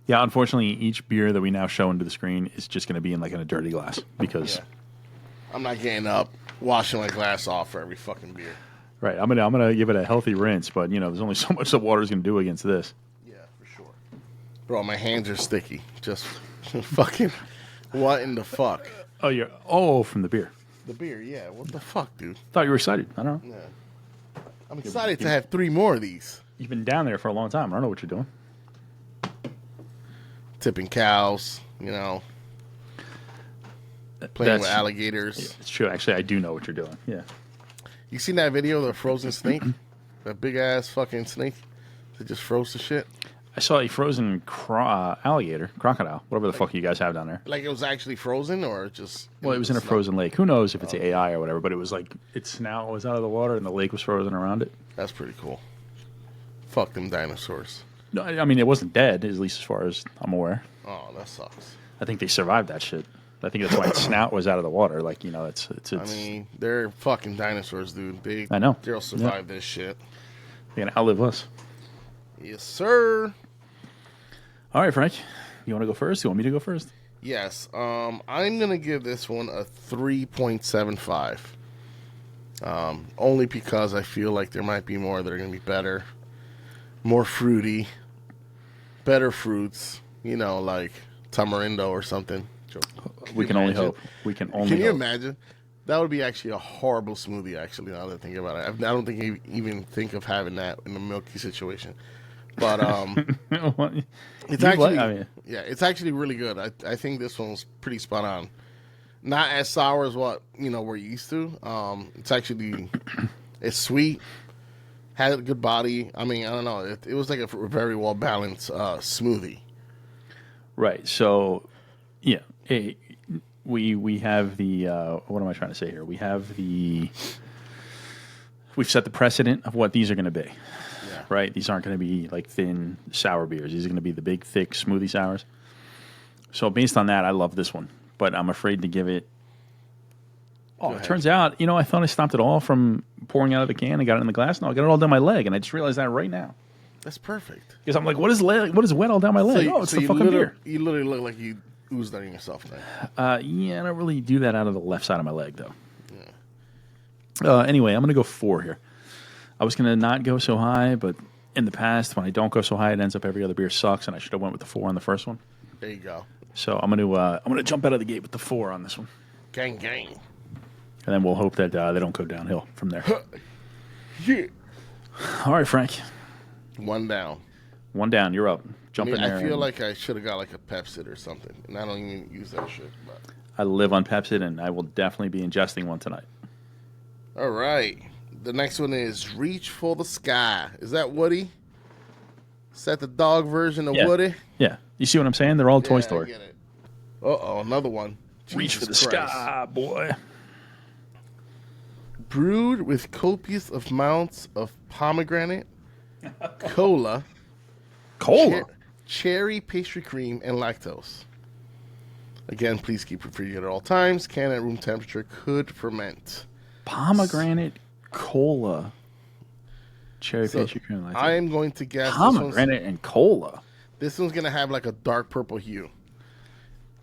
Yeah, unfortunately, each beer that we now show into the screen is just going to be in like in a dirty glass because I'm not getting up, washing my glass off for every fucking beer. Right, I'm gonna give it a healthy rinse, but you know, there's only so much the water's going to do against this. Yeah, for sure. Bro, my hands are sticky. Just fucking what in the fuck? Oh, from the beer. The beer, yeah. What the fuck, dude? Thought you were excited. I don't know. Yeah. I'm excited to have 3 more of these. You've been down there for a long time. I don't know what you're doing. Tipping cows, you know, playing with alligators. Yeah, it's true. Actually, I do know what you're doing. Yeah. You seen that video of the frozen snake? That big ass fucking snake that just froze the shit? I saw a frozen alligator, crocodile, whatever the fuck you guys have down there. Like it was actually frozen or just... Well, it was in a frozen lake. Who knows if it's AI or whatever, but it was like its snout was out of the water and the lake was frozen around it. That's pretty cool. Fuck them dinosaurs. No, I mean, it wasn't dead, at least as far as I'm aware. Oh, that sucks. I think they survived that shit. I think that's why its snout was out of the water. Like, you know, it's I mean, they're fucking dinosaurs, dude. I know. They'll survive this shit. They're going to outlive us. Yes, sir. All right, Frank. You want to go first? You want me to go first? Yes. I'm going to give this one a 3.75. Only because I feel like there might be more that are going to be better. More fruity. Better fruits. You know, like tamarindo or something. We can only hope. We can only Can you hope. imagine? That would be actually a horrible smoothie, actually, now that I think about it. I don't think you even think of having that in a milky situation. But it's actually it's actually really good. I think this one was pretty spot on. Not as sour as what we're used to. It's actually it's sweet, had a good body. I mean, I don't know. It was like a very well balanced smoothie. Right. So, yeah, we have the what am I trying to say here? We've set the precedent of what these are going to be. Yeah. Right? These aren't going to be like thin sour beers. These are going to be the big, thick smoothie sours. So based on that, I love this one, but I'm afraid to give it. Oh, it turns out, I thought I stopped it all from pouring out of the can and got it in the glass. No, I got it all down my leg, and I just realized that right now. That's perfect. Because I'm like, what is wet all down my leg? It's the fucking beer. You literally look like you oozed on yourself now. Yeah, I don't really do that out of the left side of my leg, though. Yeah. Anyway, I'm going to go 4 here. I was going to not go so high, but in the past, when I don't go so high, it ends up every other beer sucks, and I should have went with the 4 on the first one. There you go. So I'm going to jump out of the gate with the 4 on this one. Gang, gang. And then we'll hope that they don't go downhill from there. Yeah. All right, Frank. 1 down. One down. You're up. Jump in there. I feel like I should have got like a Pepcid or something, and I don't even use that shit. But. I live on Pepcid, and I will definitely be ingesting one tonight. All right. The next one is Reach for the Sky. Is that Woody? Is that the dog version of Woody? Yeah. You see what I'm saying? They're all Toy Story. I get it. Uh-oh, another one. Reach for the sky, boy. Brewed with copious amounts of pomegranate, cola, cherry pastry cream, and lactose. Again, please keep refrigerated at all times. Can at room temperature. Could ferment. Pomegranate, cola, cherry pastry cream, lactose. I am going to guess pomegranate and cola. This one's going to have like a dark purple hue.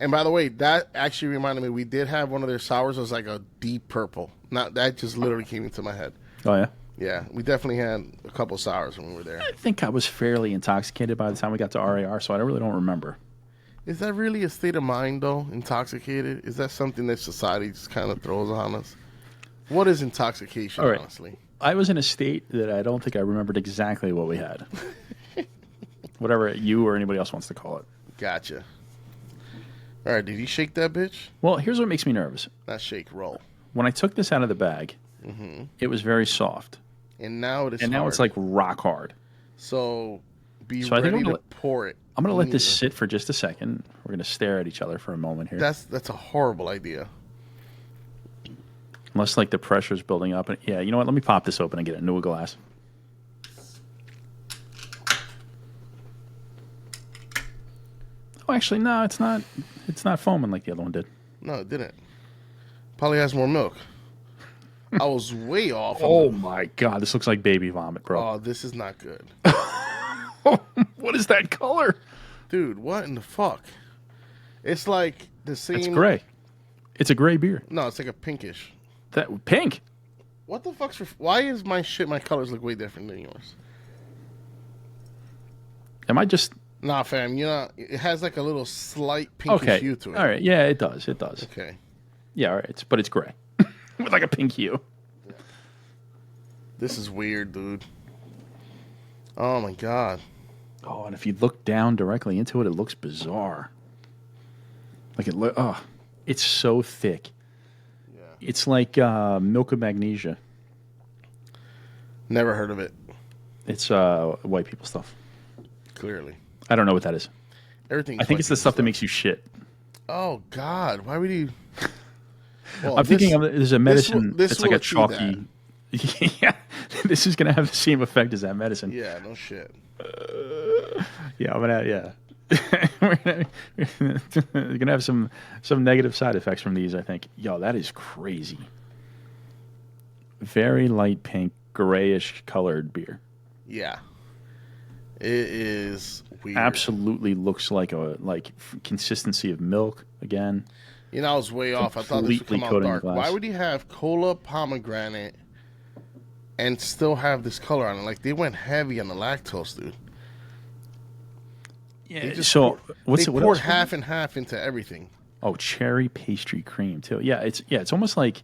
And by the way, that actually reminded me, we did have one of their sours that was like a deep purple. That just literally came into my head. Oh, yeah? Yeah, we definitely had a couple sours when we were there. I think I was fairly intoxicated by the time we got to RaR, so I really don't remember. Is that really a state of mind, though, intoxicated? Is that something that society just kind of throws on us? What is intoxication, honestly? I was in a state that I don't think I remembered exactly what we had. Whatever you or anybody else wants to call it. Gotcha. All right, did you shake that bitch? Well, here's what makes me nervous. Not shake, roll. When I took this out of the bag, it was very soft. And now it is And now hard. it's like rock hard. So ready to pour it. I'm going to let this sit for just a second. We're going to stare at each other for a moment here. That's a horrible idea. Unless like the pressure's building up. And, yeah, you know what? Let me pop this open and get it into a glass. Oh, actually, no, it's not. It's not foaming like the other one did. No, it didn't. Probably has more milk. I was way off. Oh my god, this looks like baby vomit, bro. Oh, this is not good. What is that color? Dude, what in the fuck? It's like the same... It's gray. It's a gray beer. No, it's like a pinkish. That pink? What the fuck's... Why is my colors look way different than yours? Am I just... Nah, fam, it has like a little slight pinkish hue to it. All right, yeah, it does. It does. Okay. Yeah, all right, but it's gray. With like a pink hue. Yeah. This is weird, dude. Oh my god. Oh, and if you look down directly into it, it looks bizarre. Like it's so thick. Yeah. It's like milk of magnesia. Never heard of it. It's white people stuff. Clearly. I don't know what that is. Everything. I think it's the stuff that makes you shit. Oh God! Why would you? Well, I'm thinking there's a medicine that's like a chalky. Yeah, this is gonna have the same effect as that medicine. Yeah, no shit. Yeah, I'm gonna. Yeah, we're gonna have some negative side effects from these. I think. Yo, that is crazy. Very light pink, grayish colored beer. Yeah, it is weird. Absolutely looks like consistency of milk again. I was way off. I thought this would come out dark. Why would you have cola pomegranate and still have this color on it? Like, they went heavy on the lactose, dude. Yeah. They poured half and half into everything. Oh, cherry pastry cream too. Yeah, it's almost like,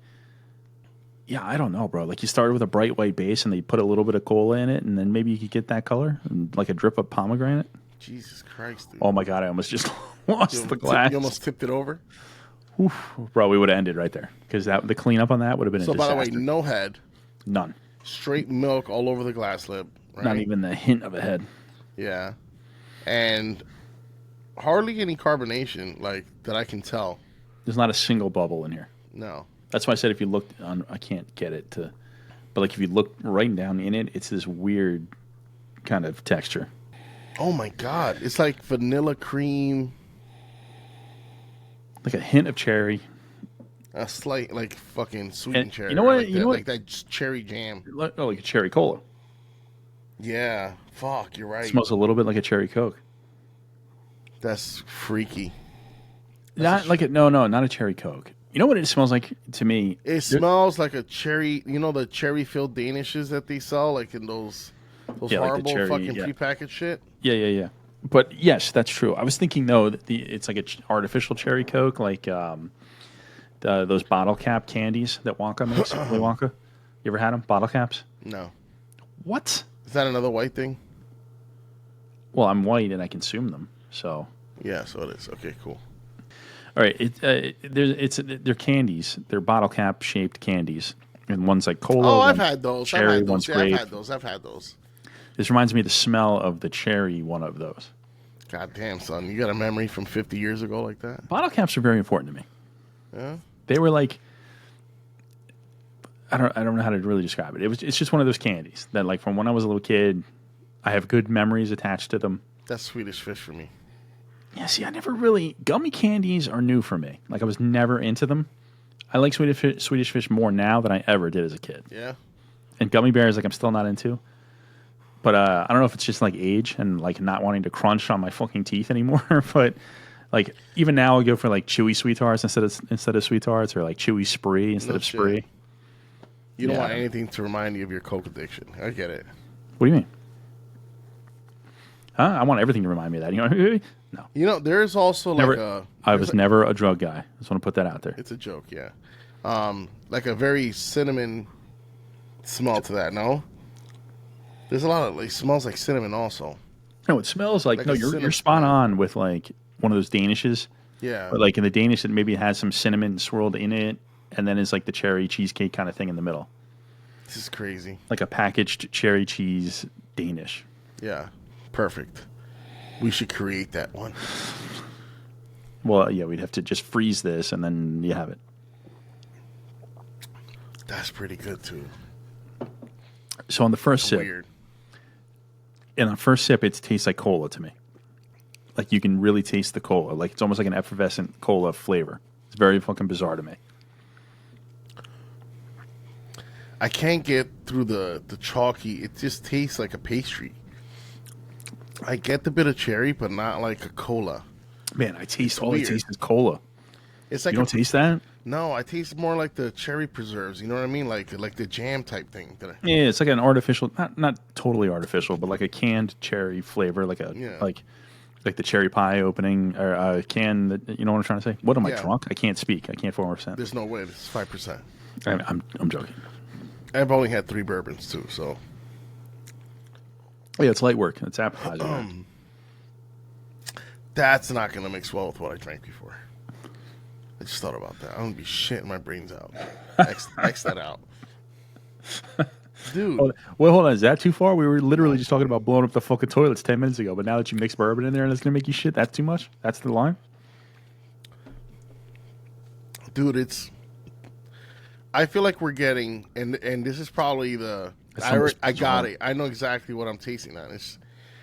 yeah, I don't know, bro. Like you started with a bright white base and they put a little bit of cola in it, and then maybe you could get that color, and like a drip of pomegranate. Jesus Christ, dude. Oh my god, I almost just lost the glass. You almost tipped it over. Oof, bro, we would have ended right there because the cleanup on that would have been a disaster. So, by the way, no head. None. Straight milk all over the glass lip. Right? Not even the hint of a head. Yeah. And hardly any carbonation, like, that I can tell. There's not a single bubble in here. No. That's why I said if you look on, I can't get it to, but like if you look right down in it, it's this weird kind of texture. Oh my god. It's like vanilla cream. Like a hint of cherry. A slight, like, fucking sweetened cherry. You know what? Like that cherry jam. Like a cherry cola. Yeah. Fuck, you're right. It smells a little bit like a cherry Coke. That's freaky. Not a cherry Coke. You know what it smells like to me? It smells like a cherry, the cherry-filled Danishes that they sell, like in those horrible fucking prepackaged shit? Yeah. But yes, that's true. I was thinking though that it's like an artificial cherry Coke, like those bottle cap candies that Wonka makes. Willy Wonka, you ever had them? Bottle caps? No. What? Is that another white thing? Well, I'm white and I consume them. So Yeah, so it is. Okay, cool. all right, they're candies. They're bottle cap shaped candies, and one's like cola, Oh, I've one's had those. cherry, one's Yeah, I've grape. had those. I've had those. This reminds me of the smell of the cherry one of those. God damn, son. You got a memory from 50 years ago like that? Bottle caps are very important to me. Yeah. They were like, I don't know how to really describe it. It's just one of those candies that, like, from when I was a little kid, I have good memories attached to them. That's Swedish Fish for me. Yeah, see, I never really gummy candies are new for me. Like, I was never into them. I like Swedish Fish more now than I ever did as a kid. Yeah. And gummy bears, like, I'm still not into. But I don't know if it's just like age and like not wanting to crunch on my fucking teeth anymore. But like even now, I go for like chewy sweet tarts instead of sweet tarts, or like chewy spree instead of spree. You don't want anything to remind you of your Coke addiction. I get it. What do you mean? Huh? I want everything to remind me of that. You know? No. You know, there's also I was never a drug guy. I just want to put that out there. It's a joke, yeah. Like a very cinnamon smell to that. No. There's a lot of it smells like cinnamon also. No, it smells like no. You're spot on with like one of those Danishes. Yeah. But like in the Danish, it maybe has some cinnamon swirled in it, and then it's like the cherry cheesecake kind of thing in the middle. This is crazy. Like a packaged cherry cheese Danish. Yeah. Perfect. We should create that one. Well, yeah, we'd have to just freeze this, and then you have it. That's pretty good too. So on the first sip, Weird. in the first sip, it tastes like cola to me. Like you can really taste the cola. Like it's almost like an effervescent cola flavor. It's very fucking bizarre to me. I can't get through the chalky. It just tastes like a pastry. I get the bit of cherry, but not like a cola. Man, I taste all weird. I taste is cola. It's like You don't taste that? No, I taste more like the cherry preserves. You know what I mean? Like the jam type thing. Yeah, it's like an artificial, not totally artificial, but like a canned cherry flavor, like like the cherry pie opening or a can. That, you know what I'm trying to say? What am I drunk? I can't speak. I can't 4%. There's no way. It's 5%. I'm joking. I've only had 3 bourbons too, so yeah, it's light work. It's appetizer. That's not gonna mix well with what I drank before. I just thought about that. I'm gonna be shitting my brains out. X that out, dude. Well, hold on. Is that too far? We were literally just talking about blowing up the fucking toilets 10 minutes ago, but now that you mix bourbon in there and it's gonna make you shit, that's too much. That's the line, dude. I feel like we're getting, and this is probably I got it. I know exactly what I'm tasting on.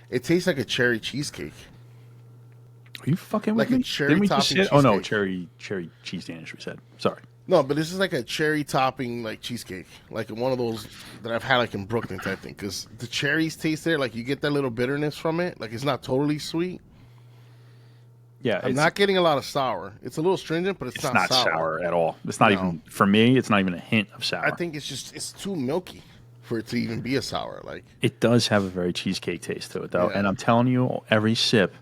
It tastes like a cherry cheesecake. Are you fucking with like me? A cherry topping cheesecake. Oh no, cherry cheese Danish. We said sorry. No, but this is like a cherry topping like cheesecake, like one of those that I've had like in Brooklyn type thing. Because the cherries taste there, like you get that little bitterness from it. Like it's not totally sweet. Yeah, I'm not getting a lot of sour. It's a little stringent, but it's not sour at all. It's not even for me. It's not even a hint of sour. I think it's too milky for it to even be a sour. Like it does have a very cheesecake taste to it though, and I'm telling you, every sip,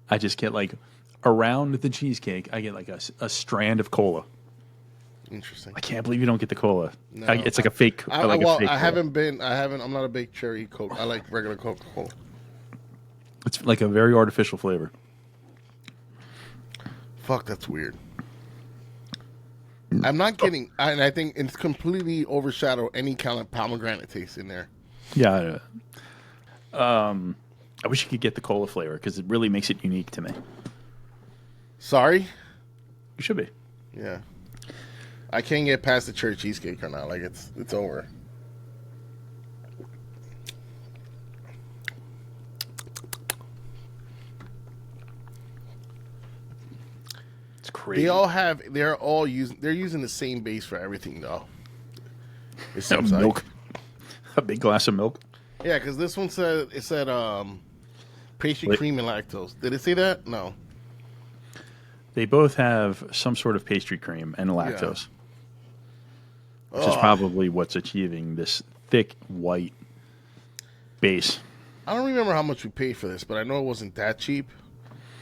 I just get like around the cheesecake, I get like a strand of cola. Interesting. I can't believe you don't get the cola. No, it's like a fake. I'm not a big cherry Coke. I like regular Coca-Cola. It's like a very artificial flavor. Fuck, that's weird. I'm not getting, and I think it's completely overshadowed any kind of pomegranate taste in there. Yeah. I wish you could get the cola flavor because it really makes it unique to me. Sorry? You should be. Yeah. I can't get past the cherry cheesecake or not. Like it's over. It's crazy. They're using the same base for everything though. It seems milk. A big glass of milk. Yeah, because this one said pastry cream and lactose. Did it say that? No. They both have some sort of pastry cream and lactose, which is probably what's achieving this thick white base. I don't remember how much we paid for this, but I know it wasn't that cheap.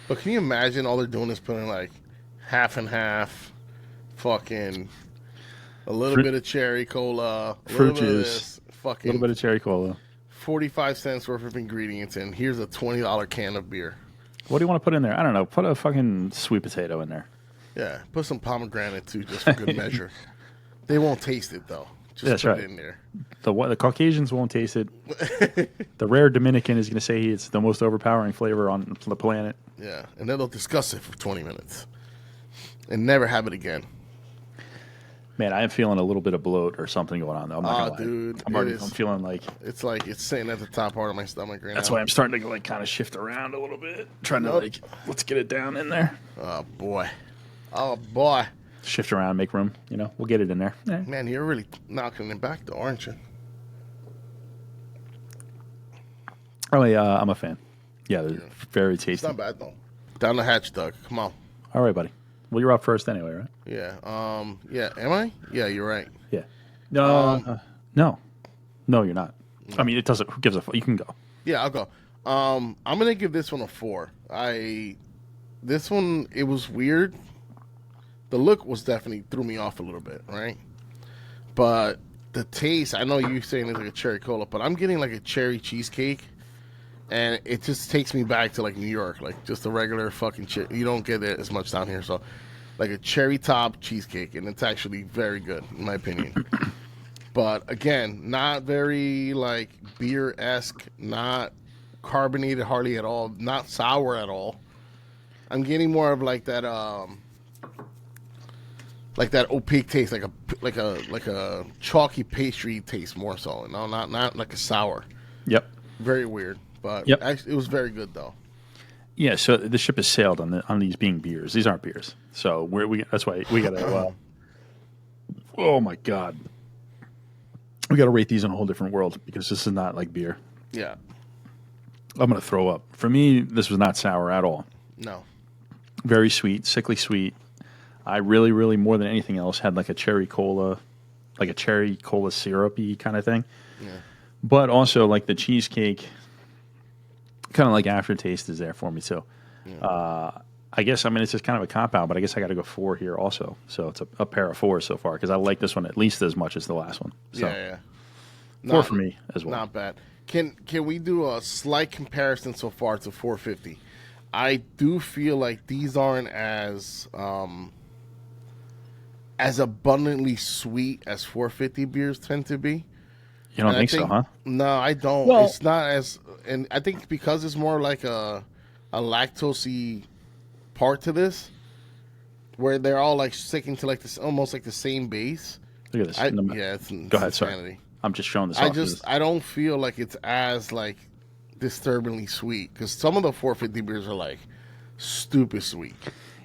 But can you imagine all they're doing is putting like half and half, fucking a little bit of cherry cola, fruit juice, a little bit of cherry cola, 45 cents worth of ingredients, and here's a $20 can of beer. What do you want to put in there? I don't know. Put a fucking sweet potato in there. Yeah, put some pomegranate too, just for good measure. They won't taste it though. Just put it in there. The Caucasians won't taste it. The rare Dominican is going to say it's the most overpowering flavor on the planet. Yeah, and then they'll discuss it for 20 minutes and never have it again. Man, I am feeling a little bit of bloat or something going on, though. I'm not gonna lie. Dude, I'm feeling like it's sitting at the top part of my stomach right now. That's why I'm starting to like kind of shift around a little bit, trying to like let's get it down in there. Oh boy. Shift around, make room. We'll get it in there. Man, you're really knocking it back, though, aren't you? Oh yeah, I'm a fan. Yeah, they're very tasty. It's not bad though. Down the hatch, Doug. Come on. All right, buddy. Well, you're up first anyway, right? Yeah. Yeah. Am I? Yeah, you're right. Yeah. No. No, you're not. I mean, it doesn't. Who gives a fuck? You can go. Yeah, I'll go. I'm gonna give this one a 4. This one, it was weird. The look was definitely threw me off a little bit, right? But the taste, I know you're saying it's like a cherry cola, but I'm getting like a cherry cheesecake, and it just takes me back to like New York, like just a regular fucking you don't get it as much down here, so like a cherry top cheesecake, and it's actually very good in my opinion. But again, not very like beer-esque, not carbonated hardly at all, not sour at all. I'm getting more of like that opaque taste, like a chalky pastry taste more so. No, not like a sour. Yep. Very weird, but actually, it was very good though. Yeah. So the ship has sailed on these being beers. These aren't beers. So that's why we gotta. Oh my god. We gotta rate these in a whole different world because this is not like beer. Yeah. I'm gonna throw up. For me, this was not sour at all. No. Very sweet, sickly sweet. I really, really, more than anything else, had like a cherry cola syrupy kind of thing. Yeah. But also like the cheesecake, kind of like aftertaste is there for me too. Yeah. I guess, it's just kind of a cop-out, but I guess I got to go 4 here also. So it's a pair of 4s so far because I like this one at least as much as the last one. So yeah. 4 for me as well. Not bad. Can we do a slight comparison so far to 450? I do feel like these aren't as abundantly sweet as 450 beers tend to be. You don't think so, huh? No, I don't. Well, it's not as, and I think because it's more like a lactose-y part to this, where they're all like sticking to like this, almost like the same base. Look at this. It's go ahead, insanity. sorry. I'm just showing this off. I don't feel like it's as like disturbingly sweet because some of the 450 beers are like stupid sweet.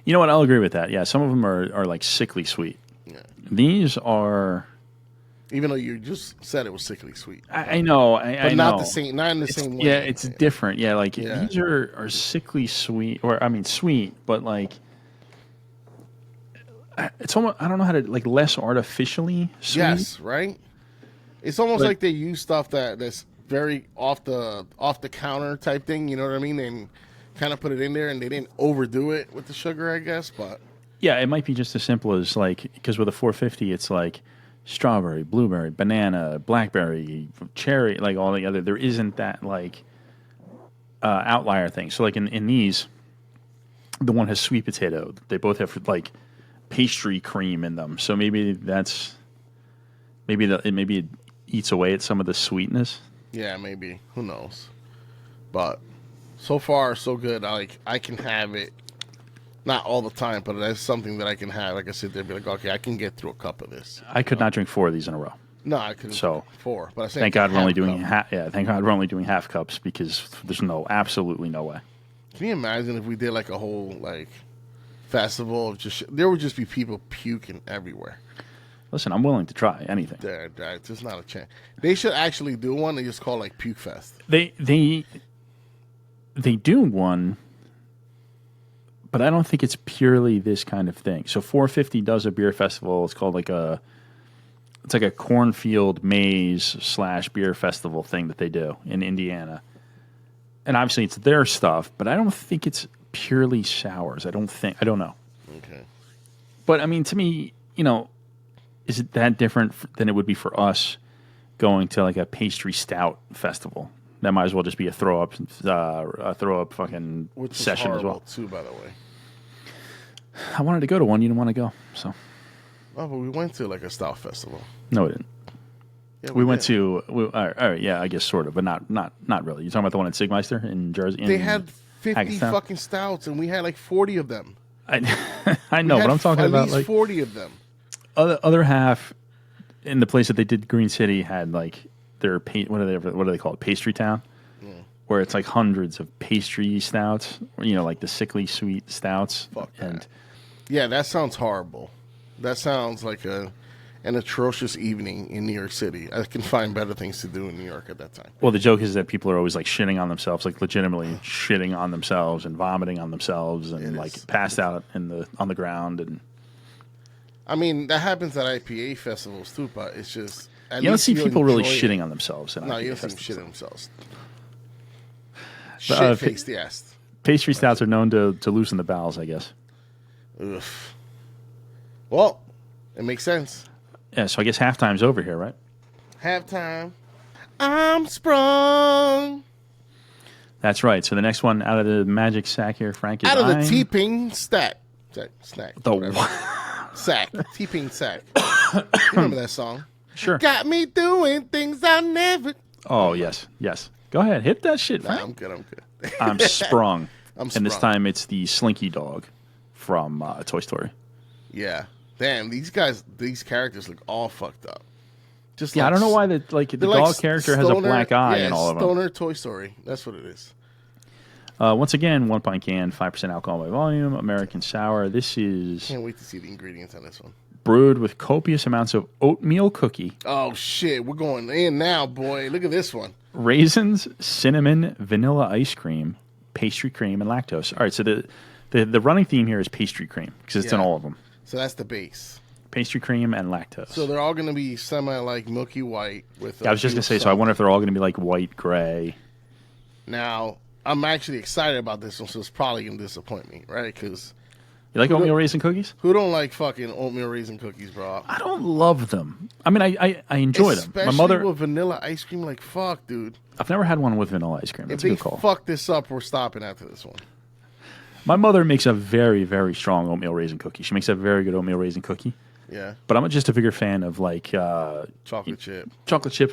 You know what? I'll agree with that. Yeah, some of them are like sickly sweet. Yeah. These are. Even though you just said it was sickly sweet. I know. But not the same. Not in the same way. Yeah, it's different. Yeah, like these are sickly sweet, or sweet, but like it's almost, I don't know how to, like, less artificially sweet. Yes, right. It's almost like they use stuff that's very off the counter type thing. You know what I mean? And kind of put it in there, and they didn't overdo it with the sugar, I guess. But yeah, it might be just as simple as like, because with a 450, it's like strawberry, blueberry, banana, blackberry, cherry, like all the other. There isn't that like outlier thing. So like in these, the one has sweet potato. They both have like pastry cream in them. So maybe it eats away at some of the sweetness. Yeah, maybe. Who knows? But so far, so good. I can have it. Not all the time, but that's something that I can have. I can sit there and be like, okay, I can get through a cup of this. I could not drink 4 of these in a row. No, I couldn't. So 4. But thank God we're only doing thank God we're only doing half cups because there's absolutely no way. Can you imagine if we did like a whole like festival of there would just be people puking everywhere. Listen, I'm willing to try anything. There's just not a chance. They should actually do one and just call it like Puke Fest. They do one. But I don't think it's purely this kind of thing. So 450 does a beer festival. It's called it's like a cornfield maze / beer festival thing that they do in Indiana. And obviously it's their stuff, but I don't think it's purely sours. I don't know. Okay. But I mean, to me, is it that different than it would be for us going to like a pastry stout festival. That might as well just be a throw up fucking Which was session as well. too, by the way. I wanted to go to one. You didn't want to go, so. Oh, but we went to like a stout festival. No, we didn't. Yeah, We went to. All right, yeah, I guess sort of, but not really. You're talking about the one in Sigmeister in Jersey. They had 50 Hackettstown? fucking stouts, and we had like 40 of them. I know, but I'm talking at about least like 40 of them. other half in the place that they did Green City had like their what do they call it, pastry town, where it's like hundreds of pastry stouts, like the sickly sweet stouts. Fuck and that. Yeah, that sounds horrible. That sounds like an atrocious evening in New York City. I can find better things to do in New York at that time. well, the joke is that people are always like shitting on themselves, like legitimately shitting on themselves and vomiting on themselves and like passed out on the ground. And I mean, that happens at IPA festivals too, but it's just you don't see people really enjoy it. shitting on themselves. No, you don't see them festivals. shitting themselves. But, Shit faced the ass. Pastry stouts are known to loosen the bowels, I guess. Ugh. Well, it makes sense. Yeah, so I guess halftime's over here, right? Halftime. I'm sprung. That's right. So the next one out of the magic sack here, Frank, is Out of the I'm- T-Ping snack. The whatever. Sack. T-Ping sack. You remember that song? Sure. Got me doing things I never... Oh, yes. Go ahead. Hit that shit, Nah, Frank. I'm good. I'm Sprung. I'm And this Sprung. time it's the Slinky Dog from Toy Story. Yeah. Damn, these characters look all fucked up. Just Yeah, like, I don't know why the they're dog like character has a stoner- black eye yeah, in all of them. Stoner Toy Story. That's what it is. Once again, 1 pint can, 5% alcohol by volume, American sour. This is Can't wait to see the ingredients on this one. brewed with copious amounts of oatmeal cookie, Oh, shit. We're going in now, boy. Look at this one. raisins, cinnamon, vanilla ice cream, pastry cream, and lactose. All right, so the running theme here is pastry cream because it's in Yeah. all of them. So that's the base. Pastry cream and lactose. So they're all going to be like milky white with. I was just going to say, so I wonder if they're all going to be like white, gray. Now I'm actually excited about this one, so it's probably going to disappoint me, right? Because You like oatmeal raisin cookies? who don't like fucking oatmeal raisin cookies, bro? I don't love them. I mean, I enjoy them. Especially My mother, with vanilla ice cream. Like fuck, dude. I've never had one with vanilla ice cream. If That's a they good call. fuck this up, we're stopping after this one. My mother makes a very, very strong oatmeal raisin cookie. She makes a very good oatmeal raisin cookie. Yeah, But I'm just a bigger fan of like chocolate chip. chocolate chips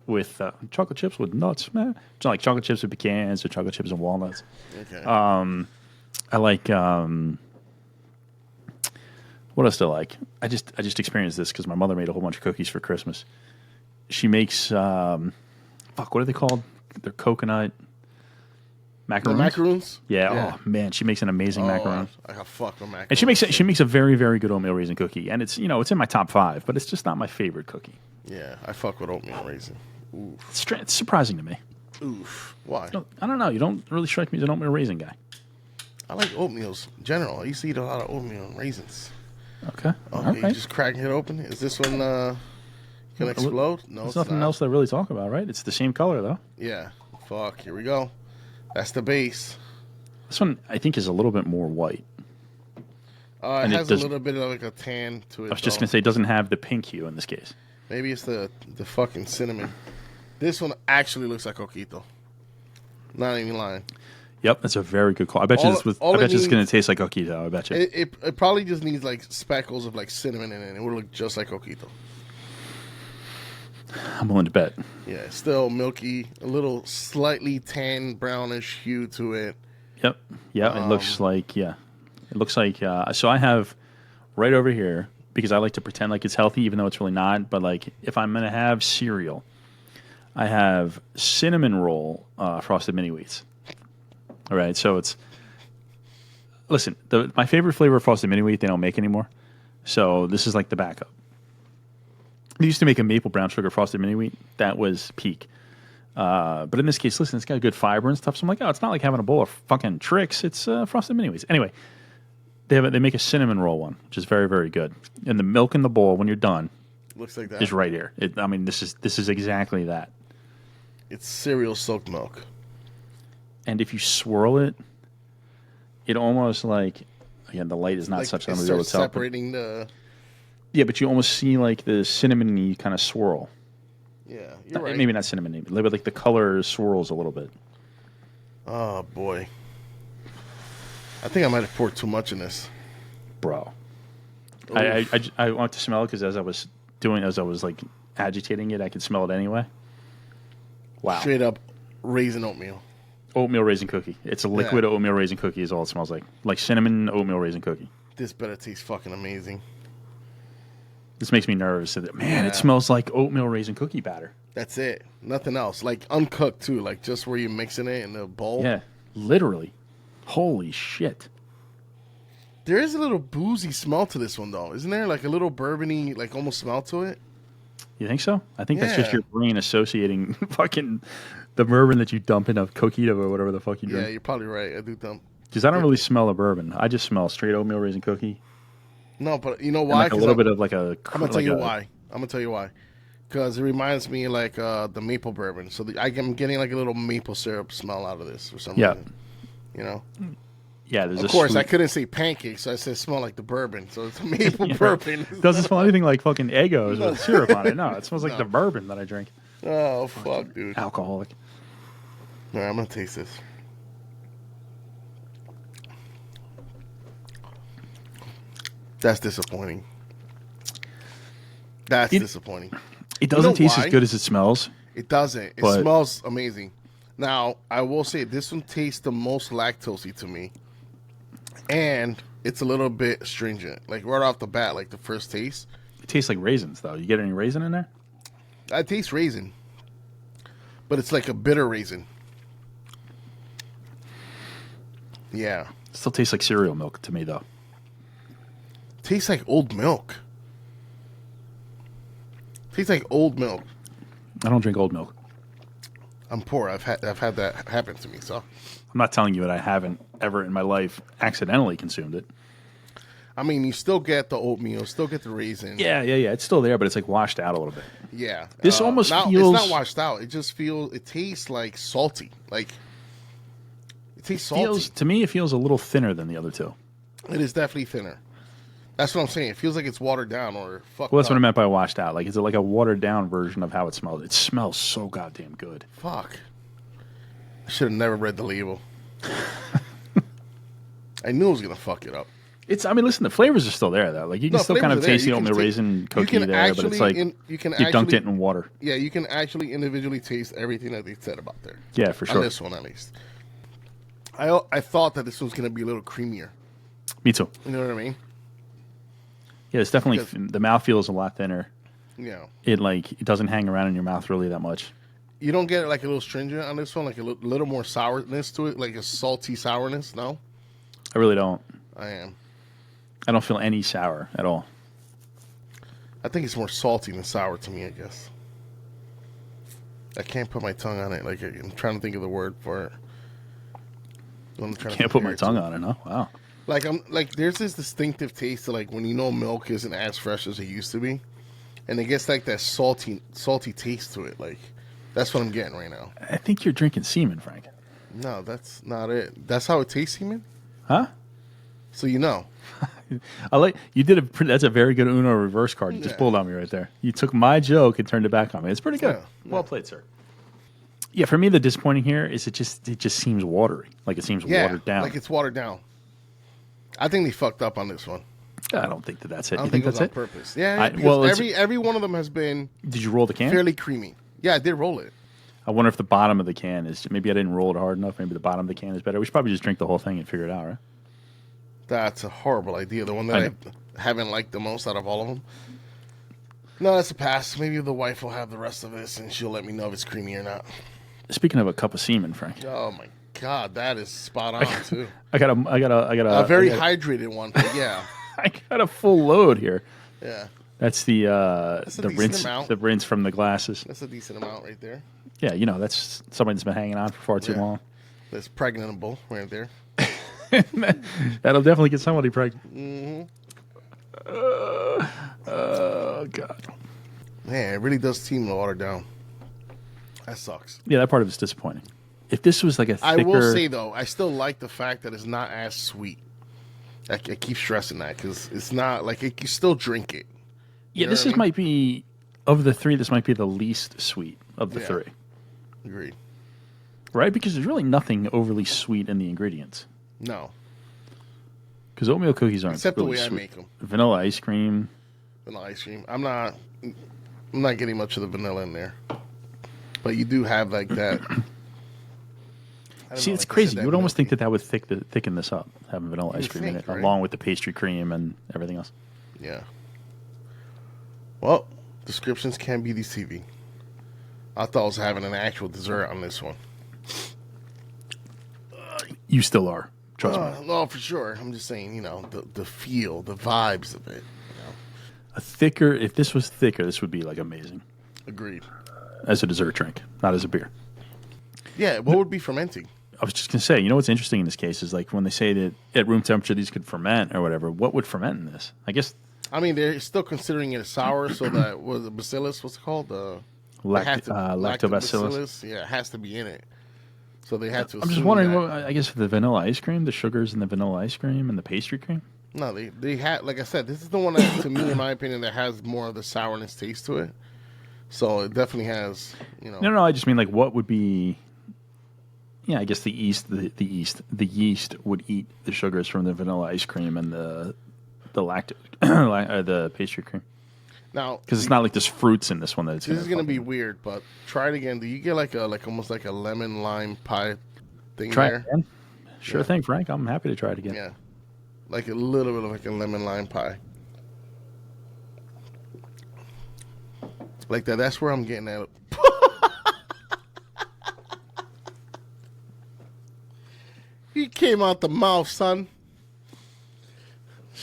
with chocolate chips with nuts, man. So like chocolate chips with pecans or chocolate chips and walnuts. Okay. I like what else do I like? I just experienced this because my mother made a whole bunch of cookies for Christmas. She makes what are they called? They're coconut the macaroons. macaroons. Yeah. Oh man, she makes an amazing macaron. I got fuck with macaroons. And she makes a very, very good oatmeal raisin cookie, and it's it's in my top 5, but it's just not my favorite cookie. Yeah, I fuck with oatmeal raisin. Oof. It's surprising to me. Oof. Why? I don't know. You don't really strike me as an oatmeal raisin guy. I like oatmeals in general. I used to eat a lot of oatmeal and raisins. Okay. Okay, Okay. you just cracking it open. Is this one gonna explode? No, There's it's nothing not. else to really talk about, right? It's the same color though. Yeah. Fuck. Here we go. That's the base. This one I think is a little bit more white. It And it has a does- little bit of like a tan to it. I was just though. gonna say it doesn't have the pink hue in this case. Maybe it's the fucking cinnamon. This one actually looks like coquito. Not even lying. Yep, that's a very good call. I bet you All it it's needs- gonna taste like coquito. I bet you. It probably just needs like speckles of like cinnamon in it. It would look just like coquito. I'm willing to bet. Yeah, it's still milky, a little slightly tan brownish hue to it. Yep. Yeah, it looks like so I have right over here because I like to pretend like it's healthy even though it's really not, but like if I'm going to have cereal, I have cinnamon roll frosted mini wheats. All right, so it's listen, my favorite flavor of frosted mini wheat they don't make anymore. So this is like the backup. They used to make a maple brown sugar frosted mini wheat. That was peak. But in this case, listen, it's got good fiber and stuff. So I'm like, oh, it's not like having a bowl of fucking tricks. It's frosted mini wheats. Anyway, they make a cinnamon roll one, which is very, very good. And the milk in the bowl when you're done Looks like that. is right here. This is exactly that. It's cereal soaked milk. And if you swirl it, it almost like again the light is not Like such it that I'm gonna be able starts to tell. But, separating the. yeah, but you almost see like the cinnamony kind of swirl. Yeah, you're right. Maybe not cinnamon, but like the color swirls a little bit. Oh boy, I think I might have poured too much in this, bro. I want to smell it because as I was like agitating it, I could smell it anyway. Wow. Straight up raisin oatmeal. Oatmeal raisin cookie. It's a liquid oatmeal raisin cookie is all it smells like. Like cinnamon oatmeal raisin cookie. This better taste fucking amazing. This makes me nervous. Man, it smells like oatmeal raisin cookie batter. That's it. Nothing else. Like uncooked too. Like just where you're mixing it in the bowl. Yeah, literally. Holy shit. There is a little boozy smell to this one though. Isn't there? Like a little bourbony, like almost smell to it. You think so? I think that's just your brain associating fucking the bourbon that you dump in a coquito or whatever the fuck you drink. Yeah, you're probably right. I do dump. Because I don't really smell a bourbon. I just smell straight oatmeal raisin cookie. No, but you know why? Like a little bit of like a... I'm going to tell you why. Because it reminds me like the maple bourbon. So I'm getting like a little maple syrup smell out of this for some reason. You know? Yeah, there's of course, I couldn't say pancakes, so I said smell like the bourbon. So it's a maple bourbon. Doesn't smell anything like fucking Eggos with syrup on it. No, it smells like the bourbon that I drink. Oh, fuck, dude. Alcoholic. All right, I'm going to taste this. That's disappointing. Disappointing. It doesn't taste as good as it smells. It doesn't. It smells amazing. Now, I will say this one tastes the most lactosey to me. And it's a little bit astringent. Like right off the bat, like the first taste. It tastes like raisins, though. You get any raisin in there? I taste raisin. But it's like a bitter raisin. Yeah. It still tastes like cereal milk to me, though. Tastes like old milk. Tastes like old milk. I don't drink old milk. I'm poor. I've had that happen to me. So I'm not telling you that I haven't ever in my life accidentally consumed it. I mean, you still get the oatmeal, still get the raisin. Yeah. It's still there, but it's like washed out a little bit. Yeah. This almost feels. It's not washed out. It just feels. It tastes like salty. Like it tastes salty. To me, it feels a little thinner than the other two. It is definitely thinner. That's what I'm saying. It feels like it's watered down or fucked Well, that's up. what I meant by washed out. Like, it's like a watered down version of how it smells. It smells so goddamn good. Fuck. I should have never read the label. I knew I was going to fuck it up. I mean, listen, the flavors are still there, though. Like, you can still kind of taste the oatmeal raisin cookie there, but it's like you dunked it in water. Yeah, you can actually individually taste everything that they said about there. Yeah, for sure. On this one, at least. I thought that this was going to be a little creamier. Me too. You know what I mean? Yeah, it's definitely the mouthfeel is a lot thinner. Yeah, it doesn't hang around in your mouth really that much. You don't get like a little stringent on this one, like a little more sourness to it, like a salty sourness. No, I really don't. I don't feel any sour at all. I think it's more salty than sour to me. I guess I can't put my tongue on it. Like I'm trying to think of the word for it. Can't put my tongue on it. No, wow. Like there's this distinctive taste to like when you know milk isn't as fresh as it used to be, and it gets like that salty taste to it. Like that's what I'm getting right now. I think you're drinking semen, Frank. No, that's not it. That's how it tastes, semen? Huh? So you know. You did that's a very good Uno reverse card. You just pulled on me right there. You took my joke and turned it back on me. It's pretty good. Yeah. Well played, sir. Yeah, for me the disappointing here is it just seems watery. Like it seems watered down. Like it's watered down. I think they fucked up on this one. I don't think that's it. I don't you think it was that's on purpose. Yeah, every one of them has been. Did you roll the can? Fairly creamy. Yeah, I did roll it. I wonder if the bottom of the can is maybe I didn't roll it hard enough. Maybe the bottom of the can is better. We should probably just drink the whole thing and figure it out, right? That's a horrible idea. The one that I haven't liked the most out of all of them. No, that's a pass. Maybe the wife will have the rest of this and she'll let me know if it's creamy or not. Speaking of a cup of semen, Frank. Oh my God, that is spot on too. I got a very hydrated one. But yeah, I got a full load here. Yeah, that's the rinse from the glasses. That's a decent amount right there. Yeah, that's somebody that's been hanging on for far too long. That's pregnantable right there. That'll definitely get somebody pregnant. Mm-hmm. Oh God. Man, it really does seem to water down. That sucks. Yeah, that part of it's disappointing. If this was like a thicker... I will say, though, I still like the fact that it's not as sweet. I keep stressing that because it's not... Like, you still drink it. Yeah, this might be Of the three, this might be the least sweet of the three. Agreed. Right? Because there's really nothing overly sweet in the ingredients. No. Because oatmeal cookies aren't Except really the way sweet. I make them. Vanilla ice cream. Vanilla ice cream. I'm not getting much of the vanilla in there. But you do have like that. See, it's crazy. You would almost think that would thicken this up, having vanilla ice cream in it, right? along with the pastry cream and everything else. Yeah. Well, descriptions can be deceiving. I thought I was having an actual dessert on this one. You still are. Trust me. No, for sure. I'm just saying, the feel, the vibes of it. If this was thicker, this would be like amazing. Agreed. As a dessert drink, not as a beer. Yeah, what would be fermenting? I was just going to say, what's interesting in this case is like when they say that at room temperature these could ferment or whatever, what would ferment in this? I guess. I mean, they're still considering it sour, so that was the bacillus, what's it called? Lactobacillus. Yeah, it has to be in it. So they had to. I'm just wondering, I guess for the vanilla ice cream, the sugars in the vanilla ice cream and the pastry cream? No, they had, like I said, this is the one that, to me, in my opinion, that has more of the sourness taste to it. So it definitely has, No, I just mean like what would be. Yeah, I guess the yeast would eat the sugars from the vanilla ice cream and the the pastry cream. Now, because it's not like there's fruits in this one. This is going to be weird, but try it again. Do you get like almost like a lemon lime pie thing try there? It again? Sure thing, Frank. I'm happy to try it again. Yeah, like a little bit of like a lemon lime pie, like that. That's where I'm getting at. He came out the mouth, son.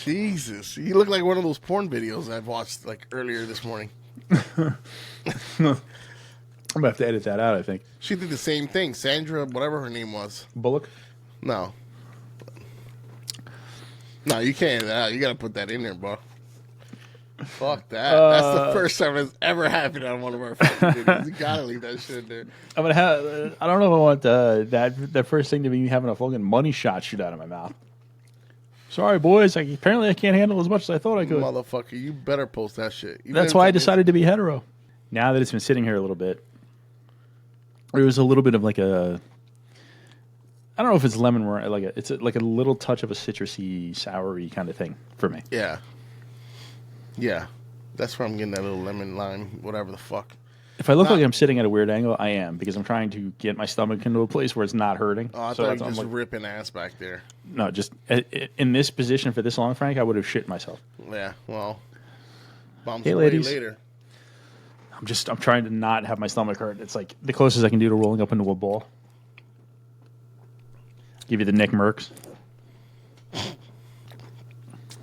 Jesus, you look like one of those porn videos I've watched like earlier this morning. I'm gonna have to edit that out. I think she did the same thing. Sandra, whatever her name was. Bullock. No, you can't. You gotta put that in there, bro. Fuck that. That's the first time it's ever happened on one of our fucking videos. You gotta leave that shit in there. I'm gonna have. I don't know if I want that first thing to be having a fucking money shot shoot out of my mouth. Sorry, boys. Apparently I can't handle as much as I thought I could. Motherfucker, you better post that shit. That's why I decided to be hetero. Now that it's been sitting here a little bit, there was a little bit of like a. I don't know if it's lemon or it's like a little touch of a citrusy, soury kind of thing for me. Yeah. Yeah, that's where I'm getting that little lemon lime, whatever the fuck. If I look like I'm sitting at a weird angle, I am, because I'm trying to get my stomach into a place where it's not hurting. Oh, I thought you were just ripping ass back there. No, just in this position for this long, Frank, I would have shit myself. Yeah, well, hey, ladies. Later. I'm trying to not have my stomach hurt. It's like the closest I can do to rolling up into a ball. Give you the Nick Merckx.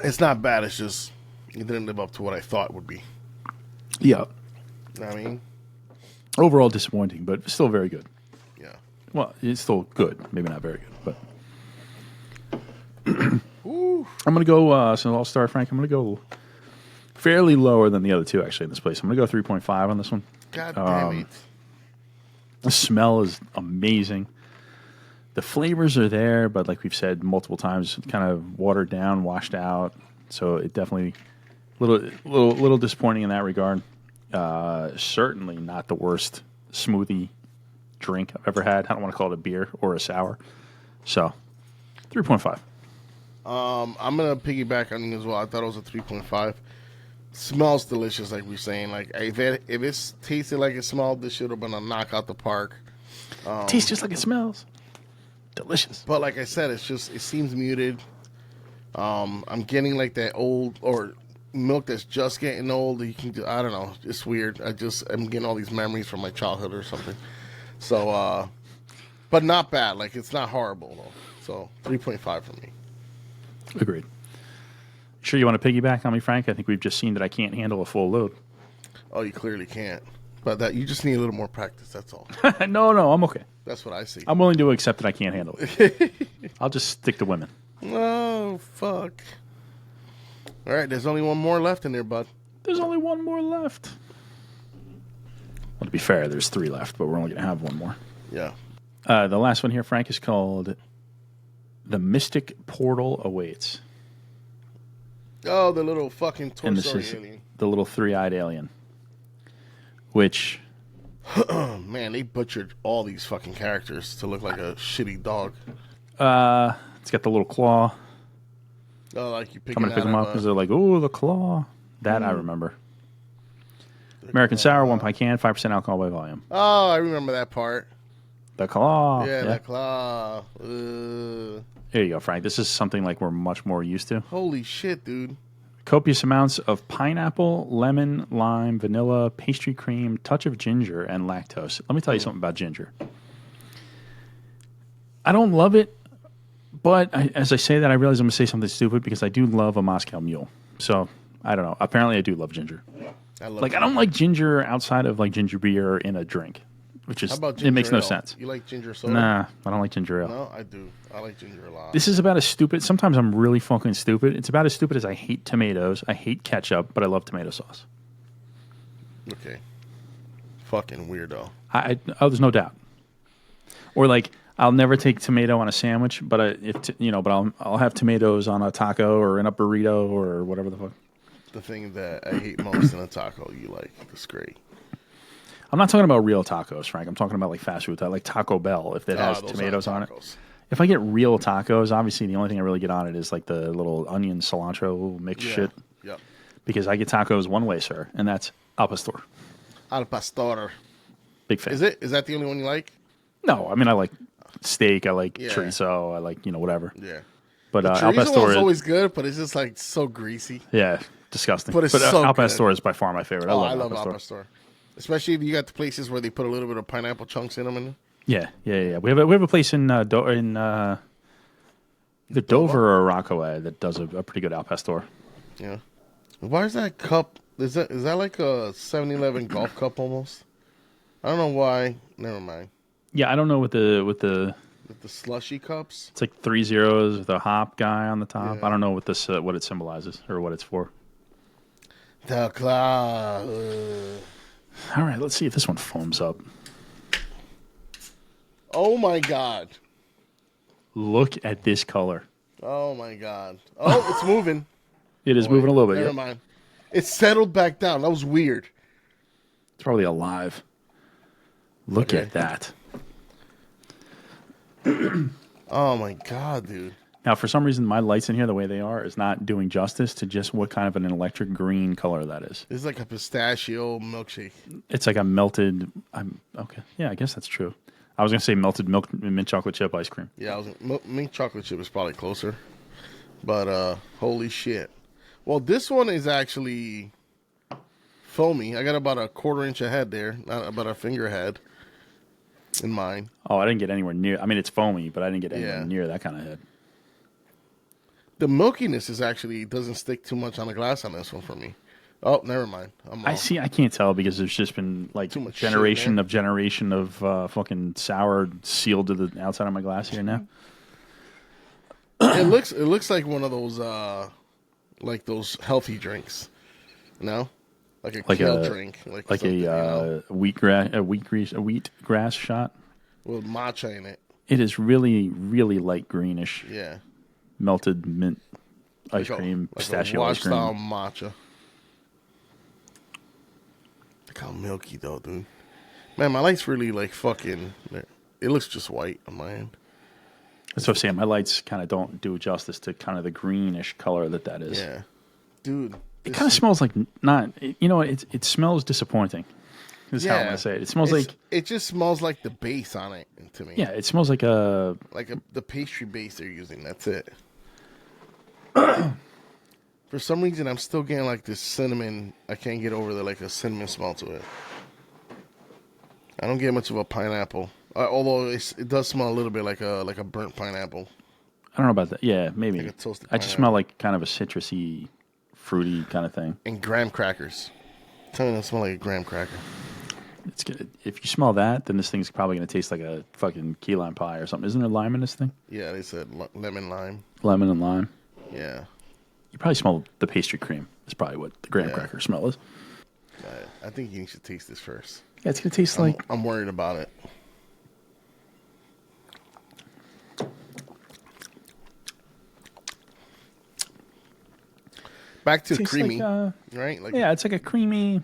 It's not bad. It's just it didn't live up to what I thought it would be. Yeah. You know what I mean? Overall disappointing, but still very good. Yeah. Well, it's still good. Maybe not very good, but... I'm going to go... so I'll start, Frank. I'm going to go fairly lower than the other two, actually, in this place. I'm going to go 3.5 on this one. God damn it. The smell is amazing. The flavors are there, but like we've said multiple times, kind of watered down, washed out. So it definitely... little disappointing in that regard. Certainly not the worst smoothie drink I've ever had. I don't want to call it a beer or a sour. So, 3.5. I'm gonna piggyback on you as well. I thought it was a 3.5. Smells delicious, like we're saying. Like if it's tasted like it smelled, this should have been a knock out the park. Tastes just like it smells. Delicious. But like I said, it seems muted. I'm getting like that old or milk that's just getting old. You can I don't know. It's weird. I'm getting all these memories from my childhood or something. So, but not bad. Like it's not horrible though. So 3.5 for me. Agreed. Sure you want to piggyback on me, Frank? I think we've just seen that I can't handle a full load. Oh, you clearly can't. But that you just need a little more practice. That's all. No, I'm okay. That's what I see. I'm willing to accept that I can't handle it. I'll just stick to women. Oh, fuck. All right, there's only one more left in there, bud. There's only one more left. Well, to be fair, there's 3 left, but we're only going to have one more. Yeah. The last one here, Frank, is called The Mystic Portal Awaits. Oh, the little fucking torso alien. The little 3-eyed alien. which Man, they butchered all these fucking characters to look like a shitty dog. it's got the little claw. Oh, like you pick Coming to pick them up because they're like, oh, the claw. That I remember. American Sour, 1 pint can, 5% alcohol by volume. Oh, I remember that part. The claw. Yeah, the claw. There you go, Frank. This is something like we're much more used to. Holy shit, dude. Copious amounts of pineapple, lemon, lime, vanilla, pastry cream, touch of ginger, and lactose. Let me tell you something about ginger. I don't love it, but as I say that, I realize I'm going to say something stupid because I do love a Moscow Mule. So, I don't know. Apparently, I do love ginger. I don't like ginger outside of like ginger beer in a drink, which is it makes no sense. You like ginger soda? Nah, I don't like ginger ale. No, I do. I like ginger a lot. This is about as stupid. Sometimes I'm really fucking stupid. It's about as stupid as I hate tomatoes. I hate ketchup, but I love tomato sauce. Okay. Fucking weirdo. There's no doubt. Or like, I'll never take tomato on a sandwich, but I'll have tomatoes on a taco or in a burrito or whatever the fuck. The thing that I hate most in a taco, you like. It's great. I'm not talking about real tacos, Frank. I'm talking about like fast food. I like Taco Bell if it has tomatoes on it. If I get real tacos, obviously the only thing I really get on it is like the little onion cilantro mixed shit. Yep. Because I get tacos one way, sir, and that's al pastor. Al pastor. Big fan. Is that the only one you like? No, I mean I like steak. I like chorizo. I like whatever. Yeah. But al pastor is always good, but it's just like so greasy. Yeah, disgusting. But it's so al pastor is by far my favorite. I love al pastor. Especially if you got the places where they put a little bit of pineapple chunks in them. Yeah. We have a place in either Dover or Rockaway that does a pretty good al pastor. Yeah. Why is that cup? Is that like a 7-Eleven golf cup almost? I don't know why. Never mind. Yeah, I don't know with the slushy cups. It's like 3 zeros with a hop guy on the top. Yeah. I don't know what this what it symbolizes or what it's for. The claw. All right, let's see if this one foams up. Oh my god! Look at this color. Oh my god! Oh, it's moving. It is moving a little bit. Never mind. It settled back down. That was weird. It's probably alive. Look at that. Oh my god, dude. Now, for some reason, my lights in here, the way they are, is not doing justice to just what kind of an electric green color that is. It's like a pistachio milkshake. It's like a melted. Okay. Yeah, I guess that's true. I was going to say melted mint chocolate chip ice cream. Yeah, mint chocolate chip is probably closer. But, holy shit. Well, this one is actually foamy. I got about a 1/4 inch of head there, not about a finger head in mine. Oh, I didn't get anywhere near. I mean, it's foamy, but I didn't get anywhere near that kind of head. The milkiness doesn't stick too much on the glass on this one for me. Oh, never mind. I can't tell because there's just been like generation of fucking sour sealed to the outside of my glass here now. It looks like one of those like those healthy drinks, you know, like a kale drink, like a wheat grass shot with matcha in it. It is really, really light greenish. Yeah. Melted mint ice cream, pistachio ice cream. Style matcha. Look how milky though, dude. Man, my light's really like fucking. It looks just white on my end. That's what I'm saying. My lights kind of don't do justice to kind of the greenish color that is. Yeah, dude. It kind of smells like not. You know, it smells disappointing. This is how I'm gonna say it. It smells like. It just smells like the base on it to me. Yeah, it smells like the pastry base they're using. That's it. For some reason, I'm still getting like this cinnamon. I can't get over a cinnamon smell to it. I don't get much of a pineapple, although it does smell a little bit like a burnt pineapple. I don't know about that. Yeah, maybe. Like a toasted I just smell like kind of a citrusy, fruity kind of thing. And graham crackers. Tell me that smell like a graham cracker. It's good. If you smell that, then this thing's probably going to taste like a fucking key lime pie or something. Isn't there lime in this thing? Yeah, they said lemon lime. Lemon and lime. Yeah. You probably smell the pastry cream. That's probably what the graham cracker smell is. I think you should taste this first. Yeah, it's going to taste like... I'm worried about it. Back to creamy, like, right? Yeah, it's like a creamy...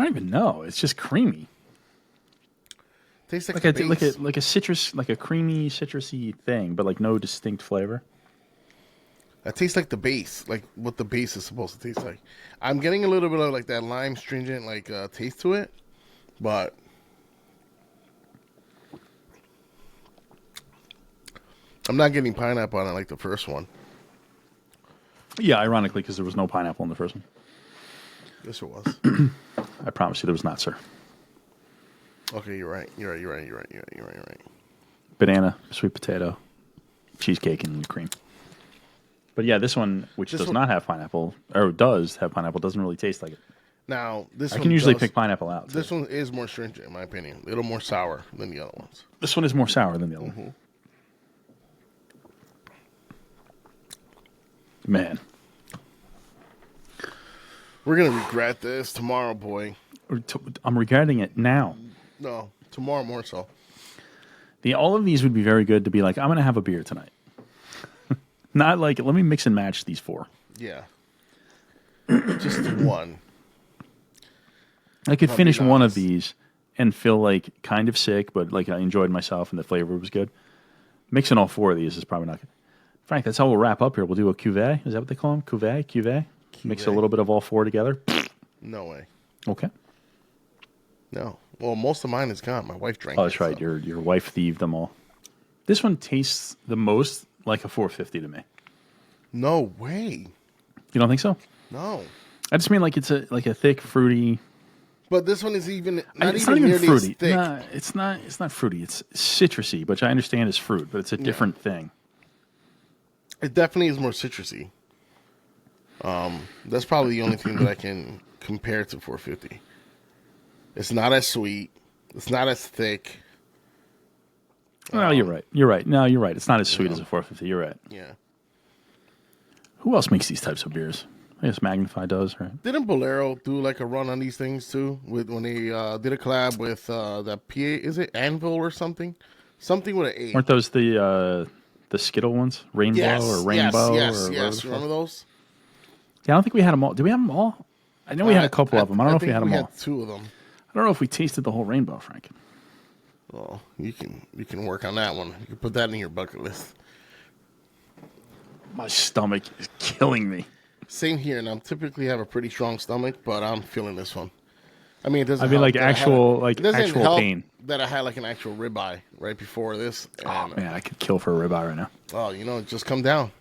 even know. It's just creamy. Tastes like Like a citrus, like a creamy citrusy thing, but like no distinct flavor. It tastes like the base, like what the base is supposed to taste like. I'm getting a little bit of like that lime stringent like taste to it, but I'm not getting pineapple on it like the first one. Yeah, ironically, because there was no pineapple in the first one. Yes, it was. I promise you, there was not, sir. Okay, you're right. You're right. Banana, sweet potato, cheesecake, and cream. But yeah, this one, which does not have pineapple, or does have pineapple, doesn't really taste like it. Now, this one I can usually pick pineapple out. This one is more stringent, in my opinion. A little more sour than the other ones. This one is more sour than the other one. Man. We're going to regret this tomorrow, boy. I'm regretting it now. No, tomorrow more so. All of these would be very good to be like, I'm going to have a beer tonight. Not like, let me mix and match these 4. Yeah. Just one. I could finish one of these and feel like kind of sick, but like I enjoyed myself and the flavor was good. Mixing all 4 of these is probably not good. Frank, that's how we'll wrap up here. We'll do a cuvee. Is that what they call them? Cuvee? Mix a little bit of all 4 together. No way. Okay. No. Well, most of mine is gone. My wife drank it. Oh, that's right. So. Your wife thieved them all. This one tastes the most like a 450 to me. No way. You don't think so? No. I just mean like it's a thick, fruity. But this one is even it's not even fruity. Thick. Nah, it's not fruity. It's citrusy, which I understand is fruit, but it's a different thing. It definitely is more citrusy. That's probably the only thing that I can compare to 450. It's not as sweet. It's not as thick. Well, you're right. No, you're right. It's not as sweet as a 450. You're right. Yeah. Who else makes these types of beers? I guess Magnify does, right? Didn't Bolero do like a run on these things too? When they did a collab with that PA, is it Anvil or something? Something with an A. Weren't those the Skittle ones? Rainbow or Rainbow? Yes. Remember those? Yeah, I don't think we had them all. Did we have them all? I know we had a couple of them. I don't know if we had them all. We had 2 of them. I don't know if we tasted the whole rainbow, Frank. Well, you can work on that one. You can put that in your bucket list. My stomach is killing me. Same here, and I typically have a pretty strong stomach, but I'm feeling this one. I mean, it doesn't. I mean, like actual help pain. That I had like an actual ribeye right before this. Oh man, I could kill for a ribeye right now. Oh, just come down.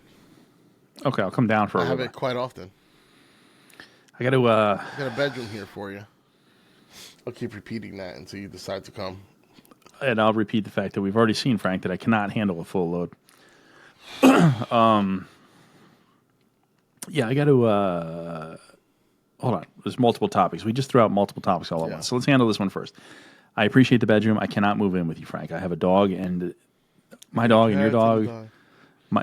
Okay, I'll come down for a ribeye. I have it quite often. I got to. I got a bedroom here for you. I'll keep repeating that until you decide to come. And I'll repeat the fact that we've already seen, Frank, that I cannot handle a full load. Yeah, I got to. Hold on. There's multiple topics. We just threw out multiple topics all at once. So let's handle this one first. I appreciate the bedroom. I cannot move in with you, Frank. I have a dog, and my dog and your dog.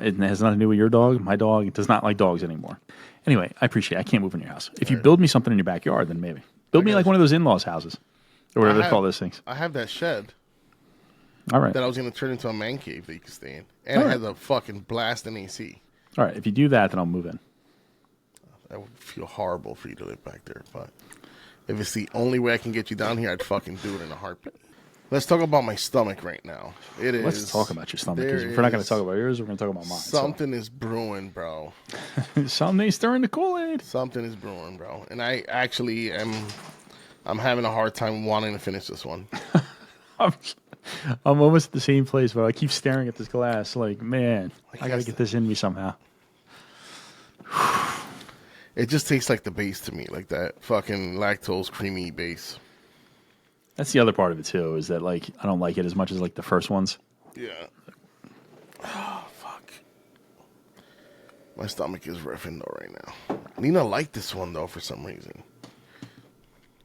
It has nothing to do with your dog. My dog does not like dogs anymore. Anyway, I appreciate it. I can't move in your house. If you build me something in your backyard, then maybe. Build me like one of those in-laws houses. Or whatever they call those things. I have that shed. All right. That I was going to turn into a man cave that you could stay in. And it has a fucking blast in AC. All right. If you do that, then I'll move in. That would feel horrible for you to live back there. But if it's the only way I can get you down here, I'd fucking do it in a heartbeat. Let's talk about my stomach right now. Let's talk about your stomach. Because if we're not going to talk about yours, we're going to talk about mine. Something is brewing, bro. Something's stirring the Kool-Aid. Something is brewing, bro. And I actually I'm having a hard time wanting to finish this one. I'm almost at the same place, but I keep staring at this glass like, man, I got to get this in me somehow. It just tastes like the base to me, like that fucking lactose creamy base. That's the other part of it too, is that like I don't like it as much as like the first ones. Yeah. Oh fuck. My stomach is riffing though right now. Nina liked this one though for some reason.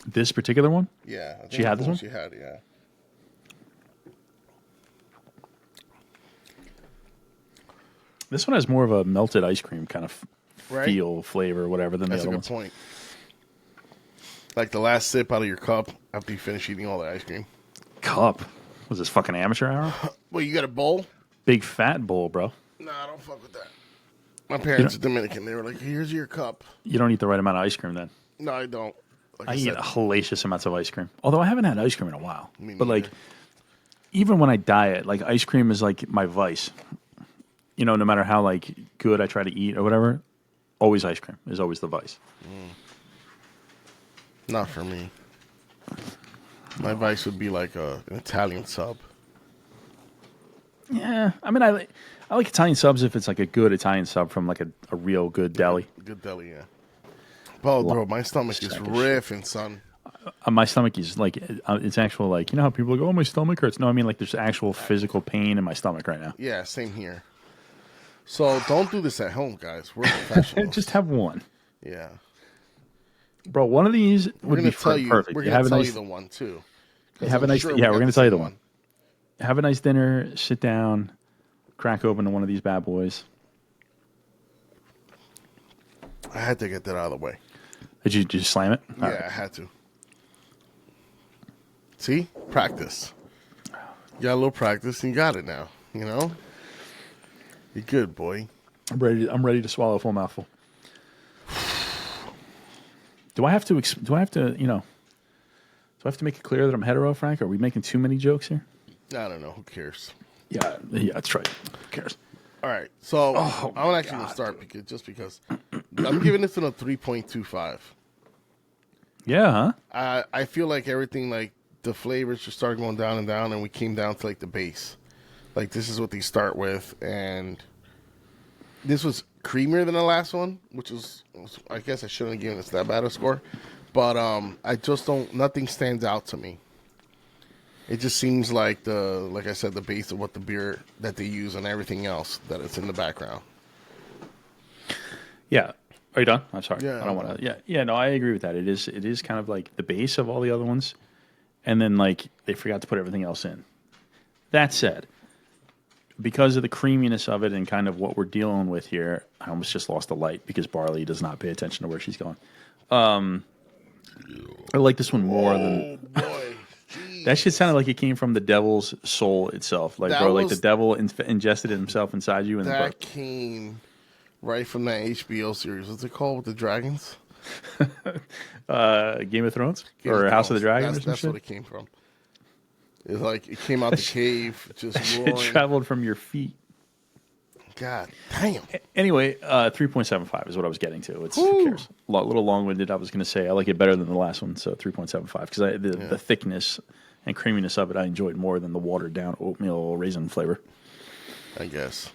This particular one? Yeah. She had this one? She had, yeah. This one has more of a melted ice cream kind of feel, flavor, whatever than the other ones. That's a good point. Like the last sip out of your cup after you finish eating all the ice cream. Cup? Was this fucking amateur hour? Well, you got a bowl? Big fat bowl, bro. Nah, I don't fuck with that. My parents are Dominican. They were like, here's your cup. You don't eat the right amount of ice cream then? No, I don't. I eat hellacious amounts of ice cream. Although I haven't had ice cream in a while. But like, neither. even when I diet, like ice cream is like my vice. You know, no matter how like good I try to eat or whatever, always ice cream is always the vice. Not for me. My vice would be like an Italian sub. Yeah, I mean, I like Italian subs if it's like a good Italian sub from like a real good deli. Good deli, yeah. Oh, bro, my stomach is riffing, son. My stomach is like it's actual like, you know how people go, oh, my stomach hurts. No, I mean like there's actual physical pain in my stomach right now. Yeah, same here. So don't do this at home, guys. We're professionals. Just have one. Yeah. Bro, one of these would be perfect. We're going to tell you the one, too. Have a nice, yeah, we're going to tell you the one. Have a nice dinner, sit down, crack open one of these bad boys. I had to get that out of the way. Did you just slam it? Yeah, right. I had to. See? Practice. You got a little practice, and you got it now. You know? You're good, boy. I'm ready to swallow a full mouthful. Do I have to, you know, do I have to make it clear that I'm hetero, Frank? Are we making too many jokes here? I don't know. Who cares? Yeah, that's right. Who cares? All right. So I'm actually going to start because I'm giving this a 3.25. Yeah, huh? I feel like everything, like the flavors just started going down and down, and we came down to like the base. Like this is what they start with, and this was creamier than the last one, which was I guess I shouldn't have given this that bad a score. But I just don't. Nothing stands out to me. It just seems like like I said, the base of what the beer that they use and everything else that it's in the background. Yeah. Are you done? I'm sorry. Yeah. I don't want to. Yeah. No, I agree with that. It is kind of like the base of all the other ones, and then like they forgot to put everything else in. That said, because of the creaminess of it and kind of what we're dealing with here, I almost just lost the light because Barley does not pay attention to where she's going. I like this one more than. Boy. That shit sounded like it came from the devil's soul itself. Like, bro, like the devil ingested himself inside you. And that came right from that HBO series. What's it called with the dragons? Game of Thrones? Or House of the Dragon? That's what it came from. It's like it came out the cave, just roaring. It traveled from your feet. God damn. Anyway, 3.75 is what I was getting to. Who cares? A little long-winded. I was going to say I like it better than the last one, so 3.75 because the thickness and creaminess of it I enjoyed more than the watered-down oatmeal raisin flavor. I guess.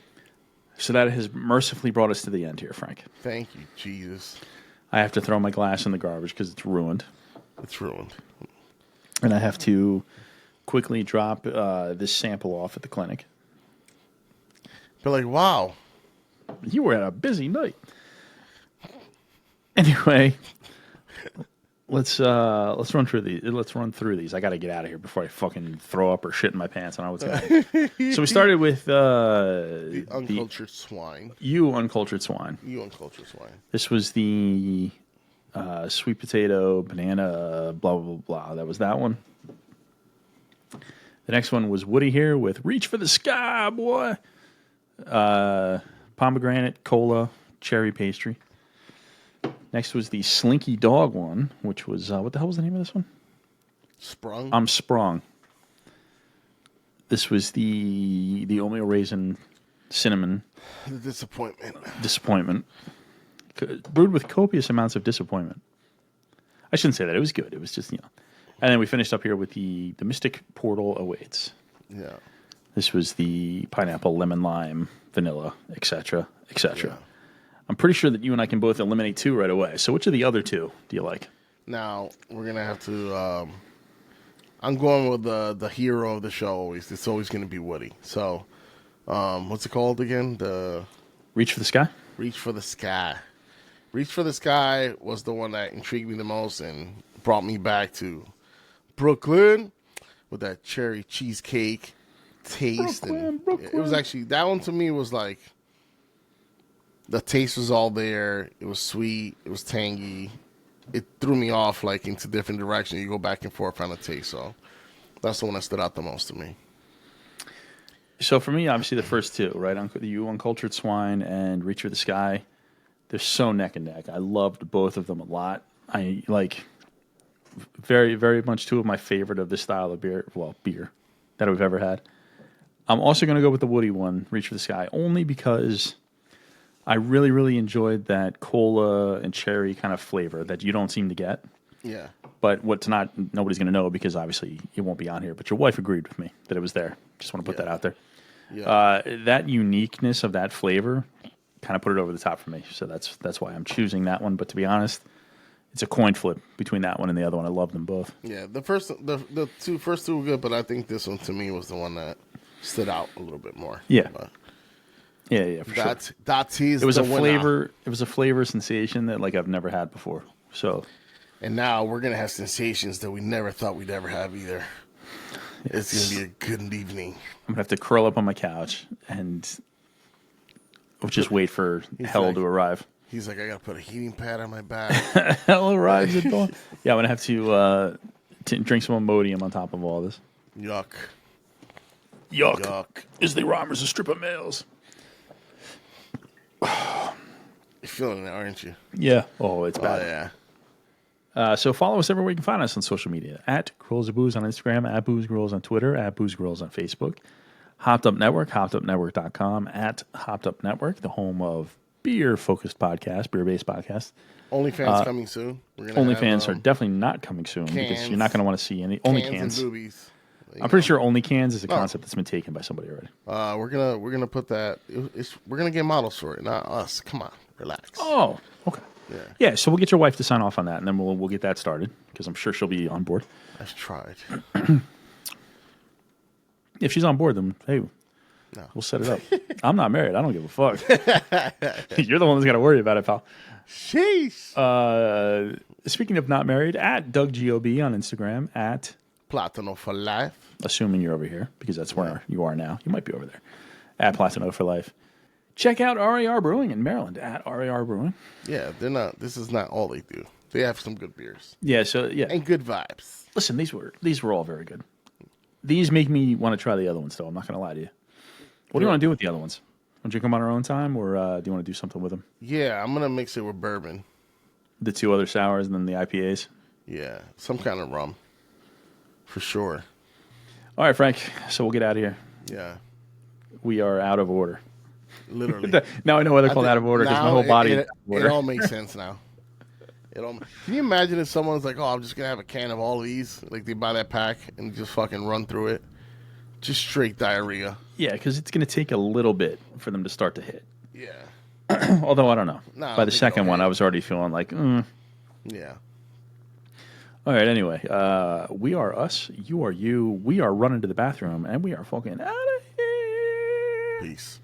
So that has mercifully brought us to the end here, Frank. Thank you, Jesus. I have to throw my glass in the garbage because it's ruined. It's ruined. And I have to quickly drop this sample off at the clinic. But like, wow. You were at a busy night. Anyway, let's run through these. I got to get out of here before I fucking throw up or shit in my pants. I don't know what's happening. So we started with the Uncultured Swine. Uncultured Swine. Uncultured Swine. This was the sweet potato, banana, blah, blah, blah. That was that one. The next one was Woody here with Reach for the Sky, boy. Pomegranate, cola, cherry pastry. Next was the Slinky Dog one, which was what the hell was the name of this one? Sprung. Sprung. This was the oatmeal raisin cinnamon. The Disappointment. Brewed with copious amounts of disappointment. I shouldn't say that. It was good. It was just, you know. And then we finished up here with the Mystic Portal Awaits. Yeah. This was the pineapple, lemon, lime, vanilla, etc., etc. Yeah. I'm pretty sure that you and I can both eliminate two right away. So which of the other two do you like? Now, we're going to have to... I'm going with the hero of the show always. It's always going to be Woody. So, what's it called again? The Reach for the Sky? Reach for the Sky. Reach for the Sky was the one that intrigued me the most and brought me back to Brooklyn with that cherry cheesecake taste. Brooklyn. It was actually, that one to me was like, the taste was all there. It was sweet. It was tangy. It threw me off like into different directions. You go back and forth on the taste. So that's the one that stood out the most to me. So for me, obviously the first two, right? You Uncultured Swine and Reach for the Sky. They're so neck and neck. I loved both of them a lot. I like very, very much two of my favorite of this style of beer. Well, beer that we've ever had. I'm also going to go with the woody one, Reach for the Sky, only because I really, really enjoyed that cola and cherry kind of flavor that you don't seem to get. Yeah. But nobody's going to know because obviously it won't be on here. But your wife agreed with me that it was there. Just want to put that out there. Yeah. That uniqueness of that flavor kind of put it over the top for me. So that's why I'm choosing that one. But to be honest, it's a coin flip between that one and the other one. I love them both. Yeah, the first two were good, but I think this one to me was the one that stood out a little bit more. Yeah. But yeah, for sure. It was a flavor. It was a flavor sensation that like I've never had before. So, and now we're gonna have sensations that we never thought we'd ever have either. It's gonna be a good evening. I'm gonna have to curl up on my couch and just wait for hell to arrive. He's like, I gotta put a heating pad on my back. Hell arrives at dawn. Yeah, I'm gonna have to drink some Imodium on top of all this. Yuck. Is the rhymer's a strip of males? You're feeling it, aren't you? Yeah. Oh, it's bad. Oh, yeah. So follow us everywhere you can find us on social media. At Girls of Booze on Instagram, at Booze Girls on Twitter, at Booze Girls on Facebook. Hopped Up Network, hoppedupnetwork.com, at Hopped Up Network, the home of beer-focused podcast, beer-based podcast. OnlyFans coming soon. OnlyFans are definitely not coming soon because you're not going to want to see any only cans. And boobies. I'm pretty sure only cans is a concept that's been taken by somebody already. We're gonna put that. We're gonna get models for it, not us. Come on, relax. Oh, okay. Yeah. So we'll get your wife to sign off on that, and then we'll get that started because I'm sure she'll be on board. I've tried. If she's on board, then hey, we'll set it up. I'm not married. I don't give a fuck. You're the one that's got to worry about it, pal. Sheesh. Speaking of not married, at DougGoB on Instagram, at Platano for life. Assuming you're over here, because that's where you are now. You might be over there. At Platano for life. Check out RaR Brewing in Maryland, at RaR Brewing. Yeah, they're not. This is not all they do. They have some good beers. Yeah, and good vibes. Listen, these were all very good. These make me want to try the other ones, though. I'm not going to lie to you. What do you want to do with the other ones? Want you to come on our own time, or do you want to do something with them? Yeah, I'm gonna mix it with bourbon. The two other sours and then the IPAs. Yeah, some kind of rum. For sure. All right, Frank. So we'll get out of here. Yeah. We are out of order. Literally. Now I know why they're called out of order because my whole body is out of order. It all makes sense now. Can you imagine if someone's like, oh, I'm just going to have a can of all of these? Like they buy that pack and just fucking run through it. Just straight diarrhea. Yeah, because it's going to take a little bit for them to start to hit. Yeah. Although I don't know. By the second one, I was already feeling like, Yeah. All right, anyway, we are us, you are you, we are running to the bathroom, and we are fucking out of here. Peace.